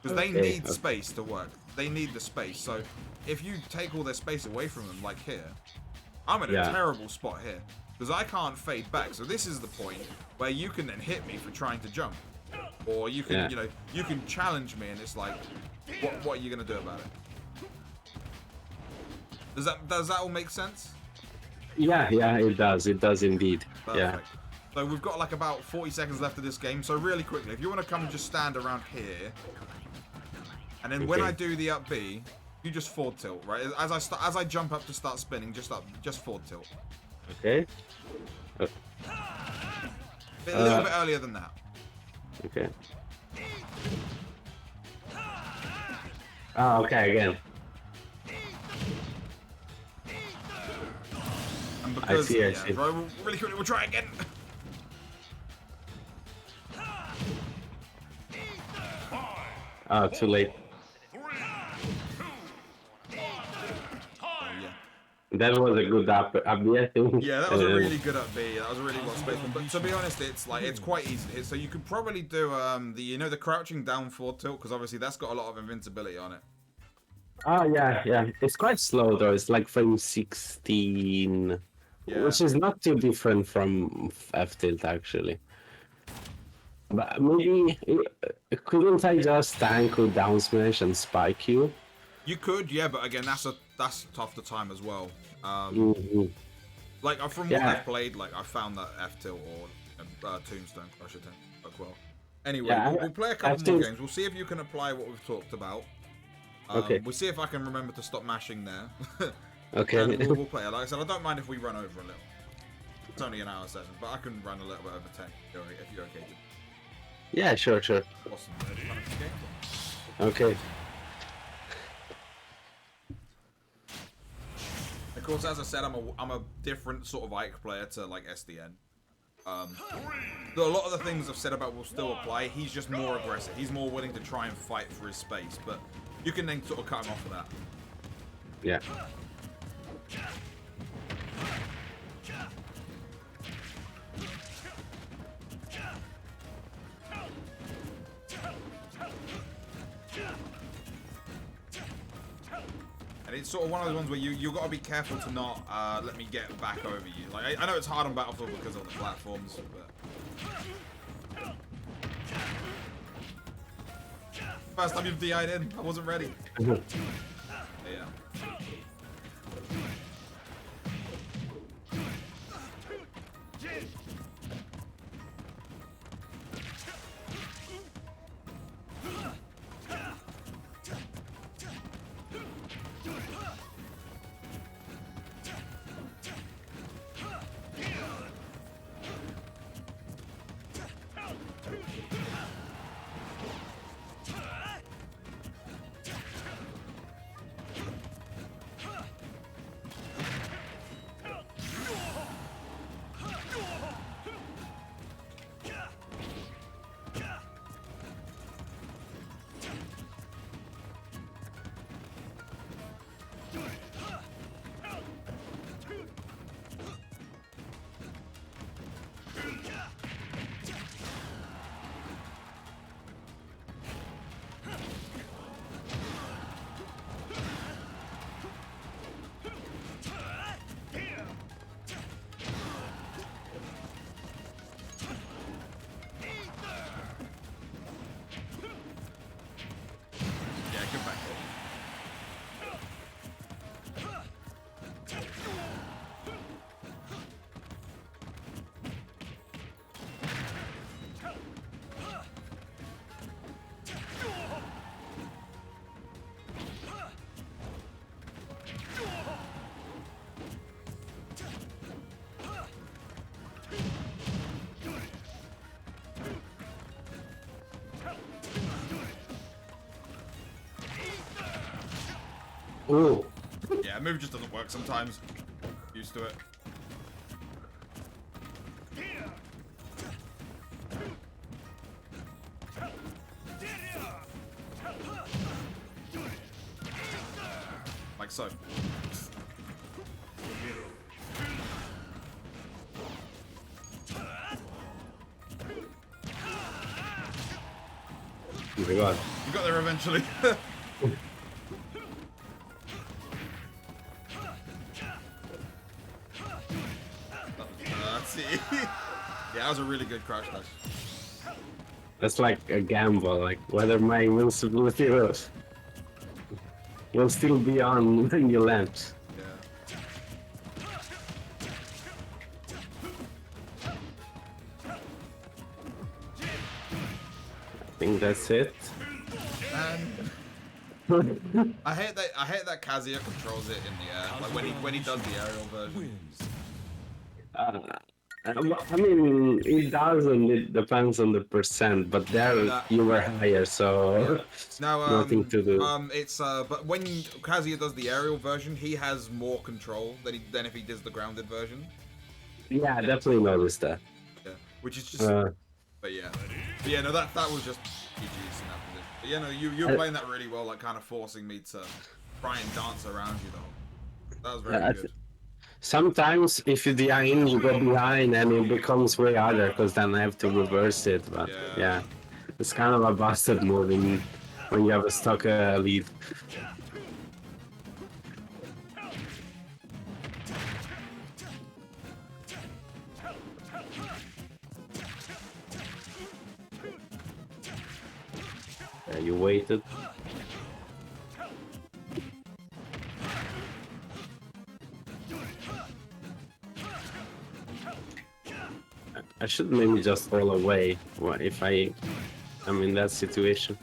Because they need space to work. They need the space. So if you take all their space away from them, like here, I'm in a terrible spot here. Because I can't fade back. So this is the point where you can then hit me for trying to jump. Or you can, you can challenge me, and it's like, what are you going to do about it? Does that all make sense? Yeah, it does. It does indeed. Perfect. Yeah. So we've got like about 40 seconds left of this game. So really quickly, if you want to come and just stand around here, And then when I do the up B, you just forward tilt, right? As I jump up to start spinning, just forward tilt. Okay. A little bit earlier than that. Okay. Oh, okay, again. And because, I see. Right, really quickly, we'll try again. Oh, too late. 3, 2, 1. Time. That was a good up I think. Yeah, that was a really good up B. That was a really well spaced one. But to be honest, it's quite easy to hit. So you could probably do the crouching down forward tilt, because obviously that's got a lot of invincibility on it. Oh yeah. It's quite slow though. It's like frame 16, which is not too different from F tilt actually. But maybe couldn't I just tank with down smash and spike you? You could, yeah, but again, that's tough to time as well. Like from what I've played, like I found that F tilt or Tombstone Crusher tend to work well. Anyway, we'll play a couple more games. We'll see if you can apply what we've talked about. Okay. We'll see if I can remember to stop mashing there. Okay. And we'll play it. Like I said, I don't mind if we run over a little. It's only an hour session, but I can run a little bit over 10 if you're okay. Yeah, sure. Awesome. Okay. Of course, as I said, I'm a different sort of Ike player to like SDN. A lot of the things I've said about will still apply. He's just more aggressive. He's more willing to try and fight for his space, but you can then sort of cut him off of that. Yeah. And it's sort of one of those ones where you got to be careful to not let me get back over you. Like I know it's hard on Battlefield because of the platforms, but first time you've DI'd in, I wasn't ready. Yeah. Ooh. Yeah, move just doesn't work sometimes. Used to it. Like so. Oh my god. You got there eventually. Let's see. Yeah, that was a really good crouch dash. That's like a gamble, like whether my invincibility will still be on when you land. Yeah. I think that's it. And I hate that Kazuya controls it in the air. Like when he does the aerial version. I mean, it does, and it depends on the percent. But there Nah. you were higher, so No, nothing to do. it's but when Kazuya does the aerial version, he has more control than if he does the grounded version. Yeah, I definitely noticed that. Yeah, which is just. Uh, But yeah, no, that was just GG's in that position. But yeah, no, you were playing that really well, like kind of forcing me to try and dance around you though. That was very good. Sometimes if you behind, you go behind, and it becomes way harder because then I have to reverse it. But yeah, it's kind of a busted move when you have a stuck lead. You waited. I should maybe just fall away if I'm in that situation.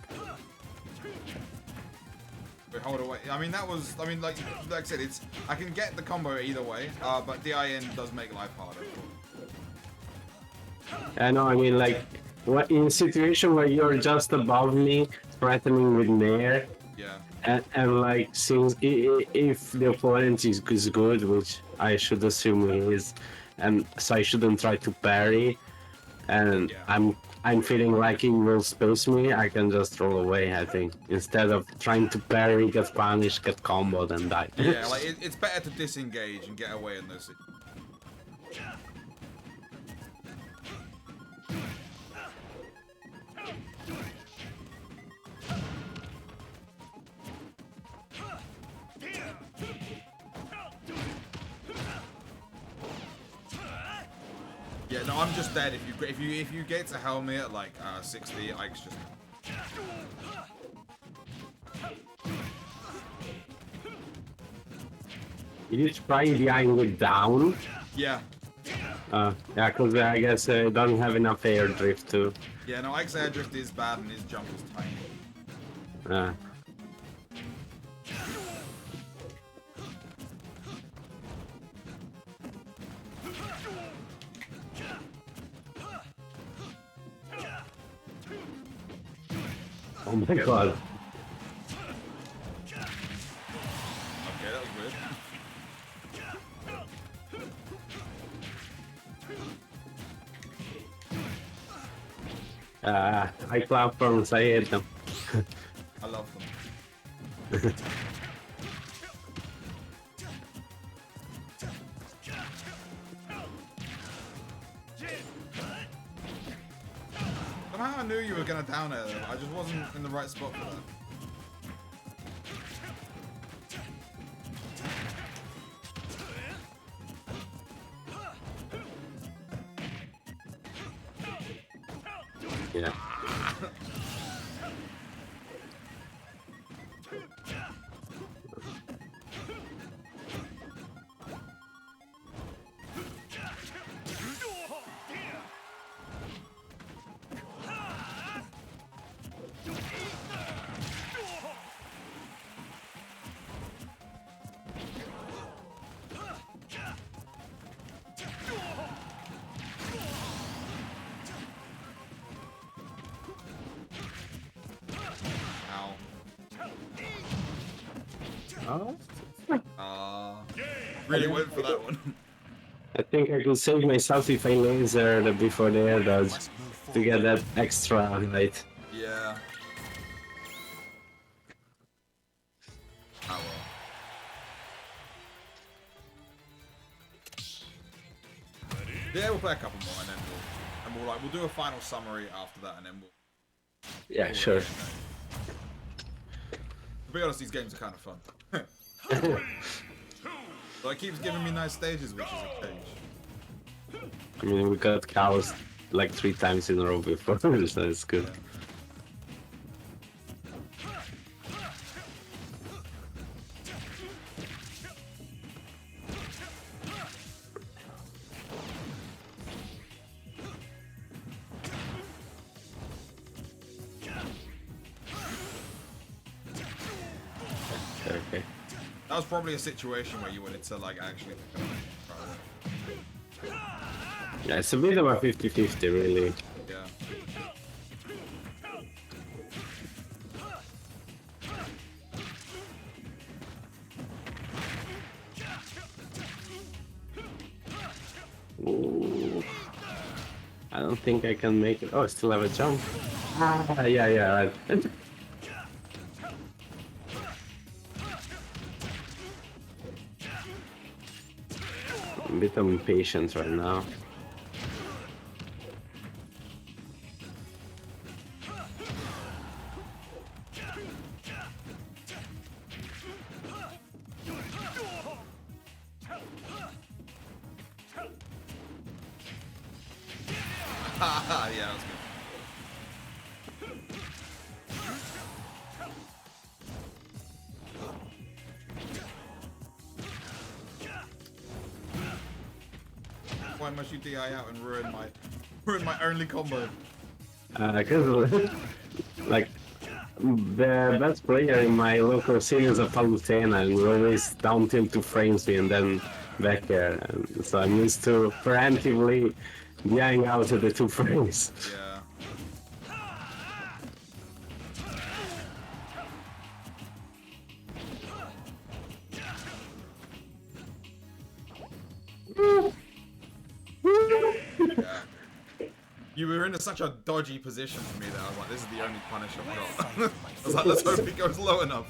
Wait, hold away. I mean, like I said, I can get the combo either way, but DIN does make life harder. I know, I mean, like, in a situation where you're just above me, threatening with Nair, and like, since if the opponent is good, which I should assume he is, and so I shouldn't try to parry, and I'm feeling like he will space me, I can just roll away, I think, instead of trying to parry, get punished, get comboed, and die. Yeah, like, it's better to disengage and get away in those situations. Yeah, no, I'm just dead. If you get to helmet at like 60, Ike's just. You try the angle down? Yeah. Yeah, because I guess I don't have enough air drift too. Yeah, no, Ike's air drift is bad and his jump is tiny. Oh my god. Okay, that was weird. I platforms, I hate them. I love them. Somehow I knew you were gonna down air though. I just wasn't in the right spot for that. Yeah. Really went for that one. I think I could save myself if I laser before the air does to get that extra height. Yeah. Oh well. Yeah, we'll play a couple more and then we'll do a final summary after that and then we'll. Yeah, sure. To be honest, these games are kind of fun. But it keeps giving me nice stages, which is a change. I mean, we got cows like 3 times in a row before, so it's good. Yeah. That was probably a situation where you wanted to like actually. Yeah, it's a bit of a 50-50, really. Yeah. Ooh. I don't think I can make it. Oh, I still have a jump. Ah, yeah, right. I'm a bit impatient right now. Yeah, that's good. Why must you DI out and ruin my only combo? Cause like the best player in my local scene is a Palutena, and we're always down tilt to frames me and then back there, and so I'm used to preemptively DIing out of the 2 frames. Yeah. Yeah. You were in such a dodgy position for me that I was like, this is the only punish I've got. I was like, let's hope it goes low enough.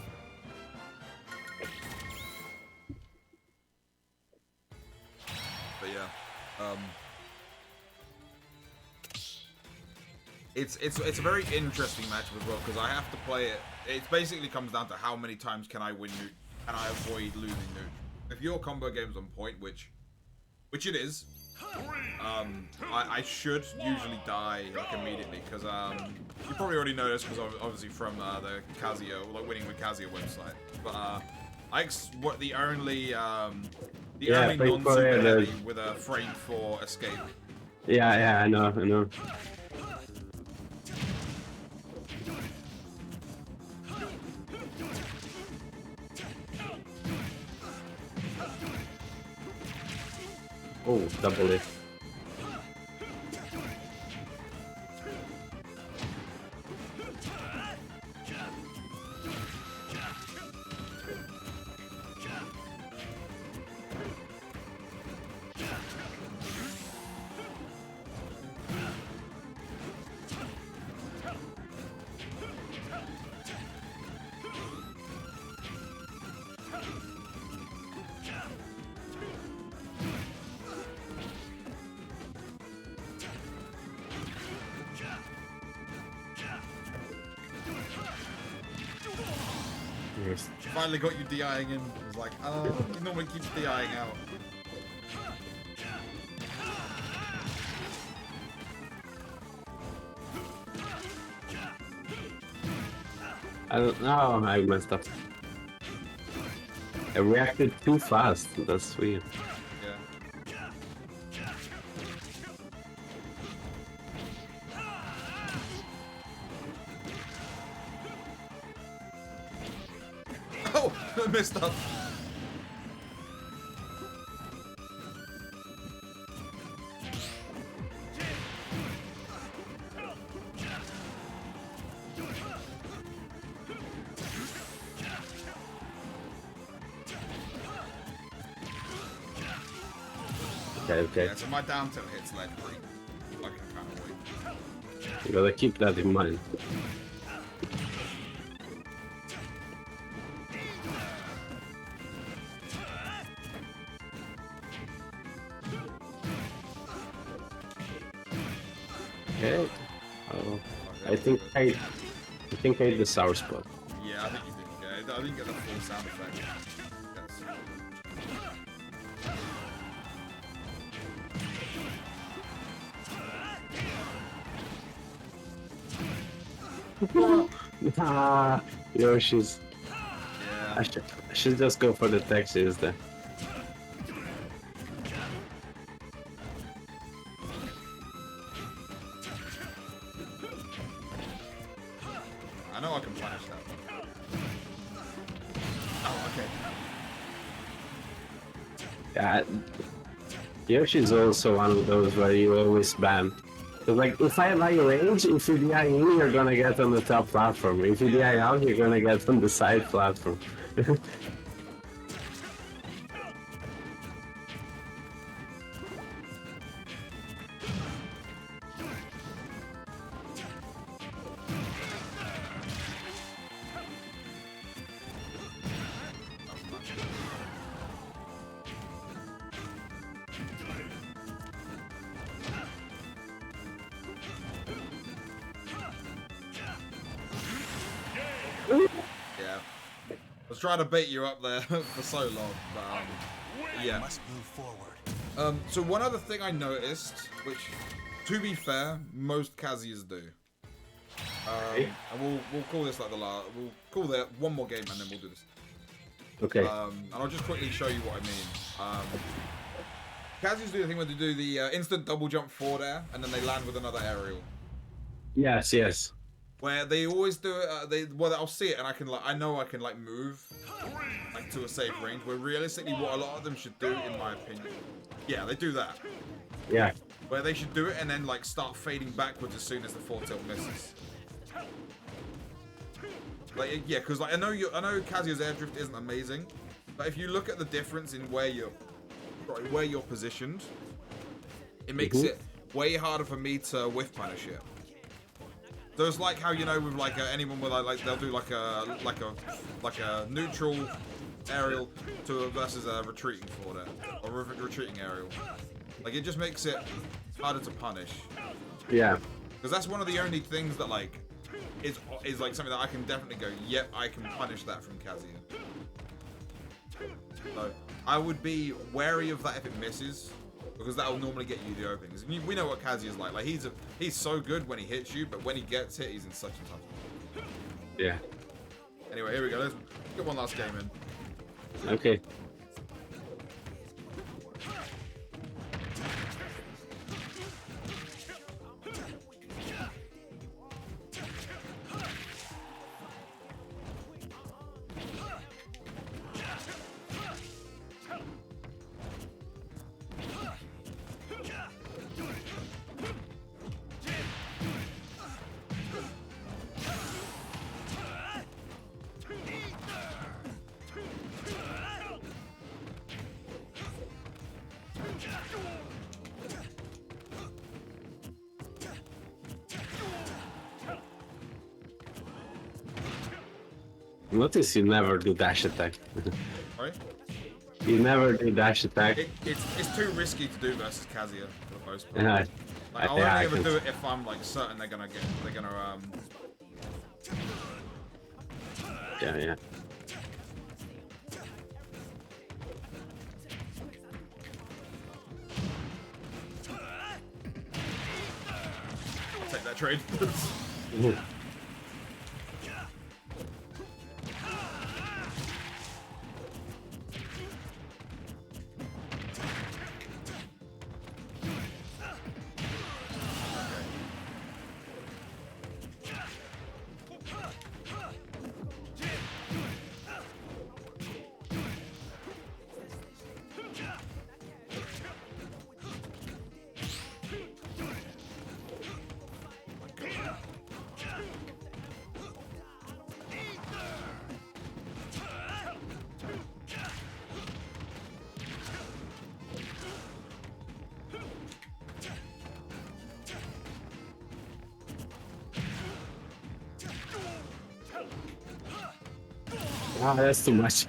But yeah, it's a very interesting matchup as well because I have to play it. It basically comes down to how many times can I win Nuke and I avoid losing Nuke. If your combo game's on point, which it is, I should usually die like immediately because you probably already know this because obviously from the Casio, like winning with Casio website. But the only non-super heavy with a frame for escape. Yeah, I know. Oh, double it. Yes. Finally got you DIing in. I was like, oh, you normally keep DIing out. I don't know, I messed up. I reacted too fast, that's weird. Yeah. Oh, I messed up. Okay. Yeah, so my down tilt hits left pretty. I can kind of wait. You gotta keep that in mind. Okay. Oh, I think I hit the sour spot. Yeah, I think you did. Yeah, I didn't get the full sound effect. Yes. Ah, Yoshi's. Yeah. I should just go for the textures there. I know I can punish that. Oh, okay. Yeah, Yoshi's also one of those where you always spam. So like, if I buy range, if you DI in, you're gonna get on the top platform. If you DI out, you're gonna get on the side platform. Yeah. I was trying to bait you up there for so long, but yeah. Must move forward. So one other thing I noticed, which, to be fair, most Kazuya's do. And we'll call this like the last. We'll call that one more game, and then we'll do this. Okay. And I'll just quickly show you what I mean. Kazuya's do the thing where they do the instant double jump forward air, and then they land with another aerial. Yes, yes. Where they always do it, well, I'll see it and I know I can like move like to a safe range. Where realistically, what a lot of them should do, in my opinion, yeah, they do that. Yeah. Where they should do it and then like start fading backwards as soon as the full tilt misses. Like yeah, because like I know Kazuya's air drift isn't amazing, but if you look at the difference in where you're positioned, it makes it way harder for me to whiff punish it. So it's like how, you know, with like anyone with like they'll do like a neutral aerial versus a retreating forward air, or retreating aerial. Like it just makes it harder to punish. Yeah. Because that's one of the only things that like is like something that I can definitely go, yep, I can punish that from Kazuya. So I would be wary of that if it misses, because that will normally get you the openings. And we know what Kazuya's like. Like he's so good when he hits you, but when he gets hit, he's in such a tough. Yeah. Anyway, here we go. Let's get one last game in. Okay. Notice you never do dash attack. Right? You never do dash attack. It's too risky to do versus Kazuya for the most part. Yeah. Like, I'll only ever do it if I'm like certain they're gonna Yeah, yeah. I'll take that trade. Wow, that's too much.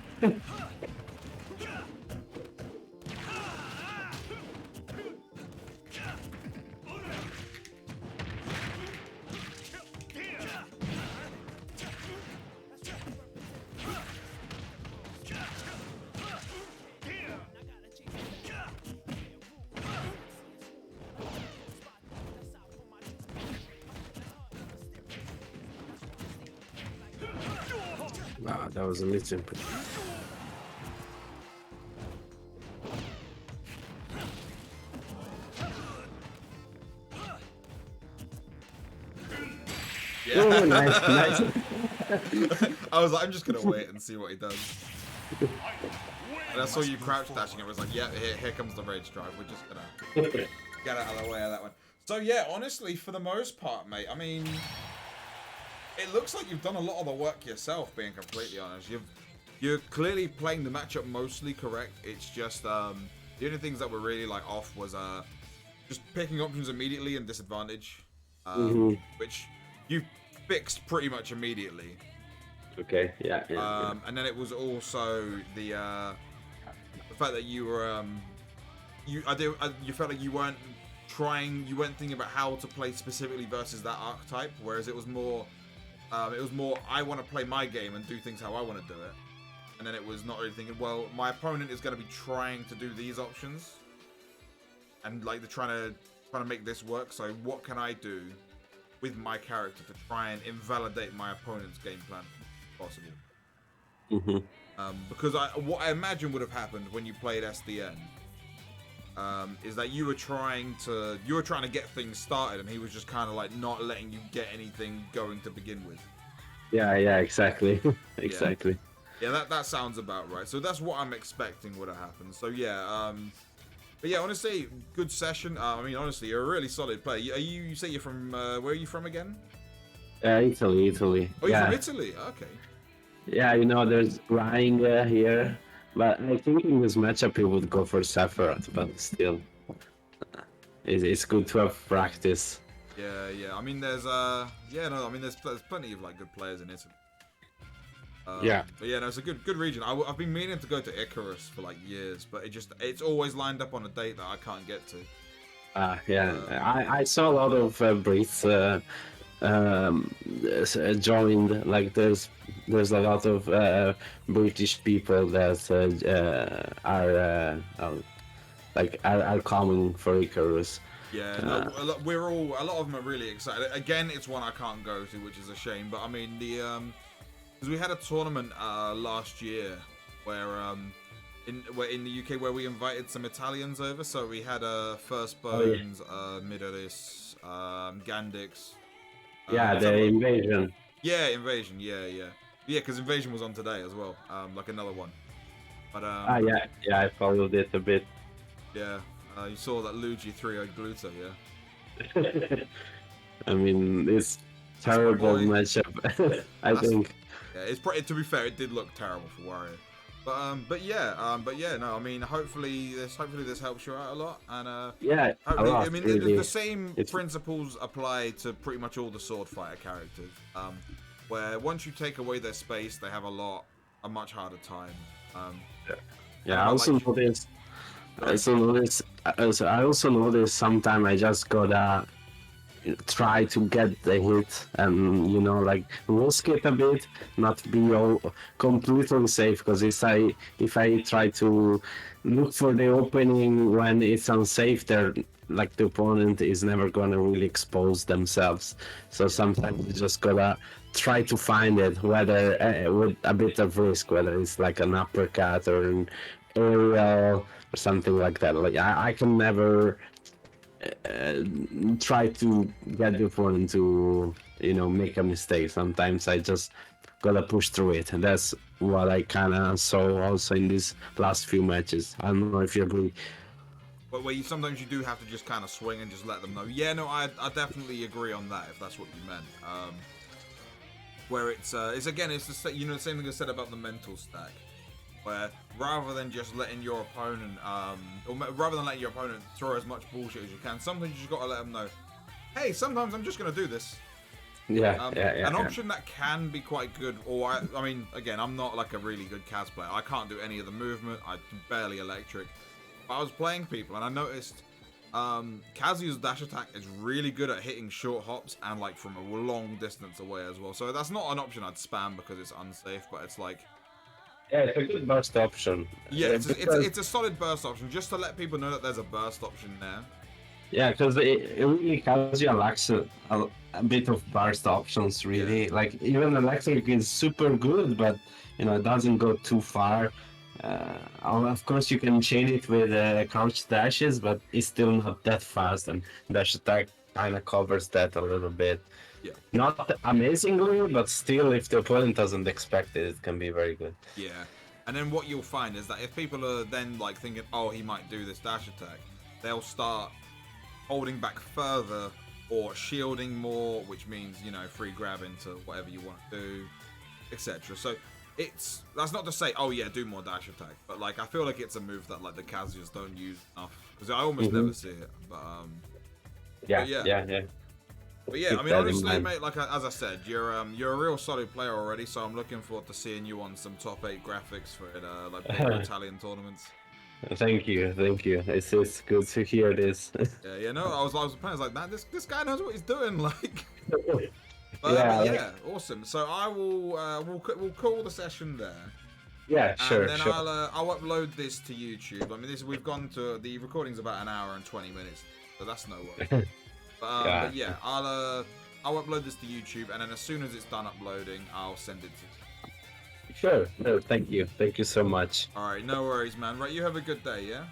Wow, that was a little. Yeah. Oh, nice, nice. I was like, I'm just gonna wait and see what he does. And I saw you crouch dashing. It was like, yeah, here comes the rage drive. We're just gonna get out of the way of that one. So yeah, honestly, for the most part, mate. I mean, it looks like you've done a lot of the work yourself. Being completely honest, you're clearly playing the matchup mostly correct. It's just the only things that were really like off was just picking options immediately and disadvantage, which you fixed pretty much immediately. Okay. Yeah. And then it was also the fact that you were you felt like you weren't thinking about how to play specifically versus that archetype, whereas it was more I want to play my game and do things how I want to do it. And then it was not really thinking, well, my opponent is going to be trying to do these options, and like they're trying to make this work. So what can I do with my character to try and invalidate my opponent's game plan, if possible? Because what I imagine would have happened when you played SDN is that you were trying to get things started, and he was just kind of like not letting you get anything going to begin with. Yeah. Exactly. Exactly. Yeah, that sounds about right. So that's what I'm expecting would have happened. So yeah, but yeah, honestly, good session. I mean, honestly, you're a really solid player. You say you're from where are you from again? Italy. Oh, you're from Italy. Okay. Yeah, there's Ryan here, but I think in this matchup he would go for Sephiroth, but still, it's good to have practice. Yeah. I mean, there's there's plenty of like good players in Italy. Yeah. But yeah, no, it's a good region. I've been meaning to go to Icarus for like years, but it's always lined up on a date that I can't get to. I saw a lot of Brits joined. Like there's a lot of British people that are coming for Icarus. Yeah, no, a lot of them are really excited. Again, it's one I can't go to, which is a shame. But I mean, because we had a tournament last year where in the UK where we invited some Italians over. So we had Firstbones, Midalis, Gandix. The Invasion. Yeah, Invasion. Yeah, because Invasion was on today as well. Like another one. But I followed it a bit. Yeah, you saw that Luigi 3-0'd Gluto, yeah. I mean, it's terrible matchup. I think. Yeah, it's pretty. To be fair, it did look terrible for Wario. But yeah, no. I mean, hopefully this helps you out a lot, and a lot, I mean, really. The same principles apply to pretty much all the sword fighter characters. Where once you take away their space, they have a much harder time. I also noticed sometimes I just gotta try to get the hit and like risk it a bit, not be all completely safe, because if I try to look for the opening when it's unsafe, they're like the opponent is never gonna really expose themselves. So sometimes you just gotta try to find it, whether with a bit of risk, whether it's like an uppercut or an aerial or something like that. Like I can never try to get the opponent to make a mistake. Sometimes I just gotta push through it, and that's what I kind of saw also in these last few matches. I don't know if you agree. But where sometimes you do have to just kind of swing and just let them know. Yeah, no, I definitely agree on that, if that's what you meant. Where it's the same thing I said about the mental stack. Where rather than just letting your opponent, throw as much bullshit as you can, sometimes you just gotta let them know, hey, sometimes I'm just gonna do this. An option that can be quite good, or I mean, again, I'm not like a really good Kaz player. I can't do any of the movement. I'm barely electric. But I was playing people, and I noticed Kazu's dash attack is really good at hitting short hops and like from a long distance away as well. So that's not an option I'd spam because it's unsafe, but it's like. Yeah, it's a good burst option. Yeah, it's a solid burst option, just to let people know that there's a burst option there. Yeah, because it really Kazuya lacks a bit of burst options, really. Yeah. Like, even electric is super good, but, it doesn't go too far. Of course, you can chain it with crouch dashes, but it's still not that fast, and dash attack kind of covers that a little bit. Yeah. Not amazingly, but still, if the opponent doesn't expect it, it can be very good. Yeah. And then what you'll find is that if people are then like thinking, oh, he might do this dash attack, they'll start holding back further or shielding more, which means, you know, free grab into whatever you want to do, etc. So that's not to say, oh yeah, do more dash attack, but like I feel like it's a move that like the casuals don't use enough, because I almost never see it. But yeah. But yeah, Keep I mean, that in honestly, mind. mate, like as I said, you're a real solid player already. So I'm looking forward to seeing you on some top 8 graphics for like bigger Italian tournaments. Thank you. It's good to hear this. Yeah, no, I was like, man, this guy knows what he's doing, like. But Yeah, yeah, awesome. So I will we'll call the session there. Yeah, And sure, then sure. I'll upload this to YouTube. I mean, we've gone to the recording's about an hour and 20 minutes, so that's no worry. But yeah, I'll upload this to YouTube, and then as soon as it's done uploading, I'll send it to you. Sure. No, thank you. Thank you so much. All right, no worries, man. Right, you have a good day, yeah?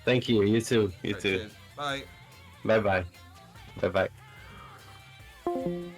Thank you. You too. You Right, too. cheers. Bye. Bye bye. Bye bye.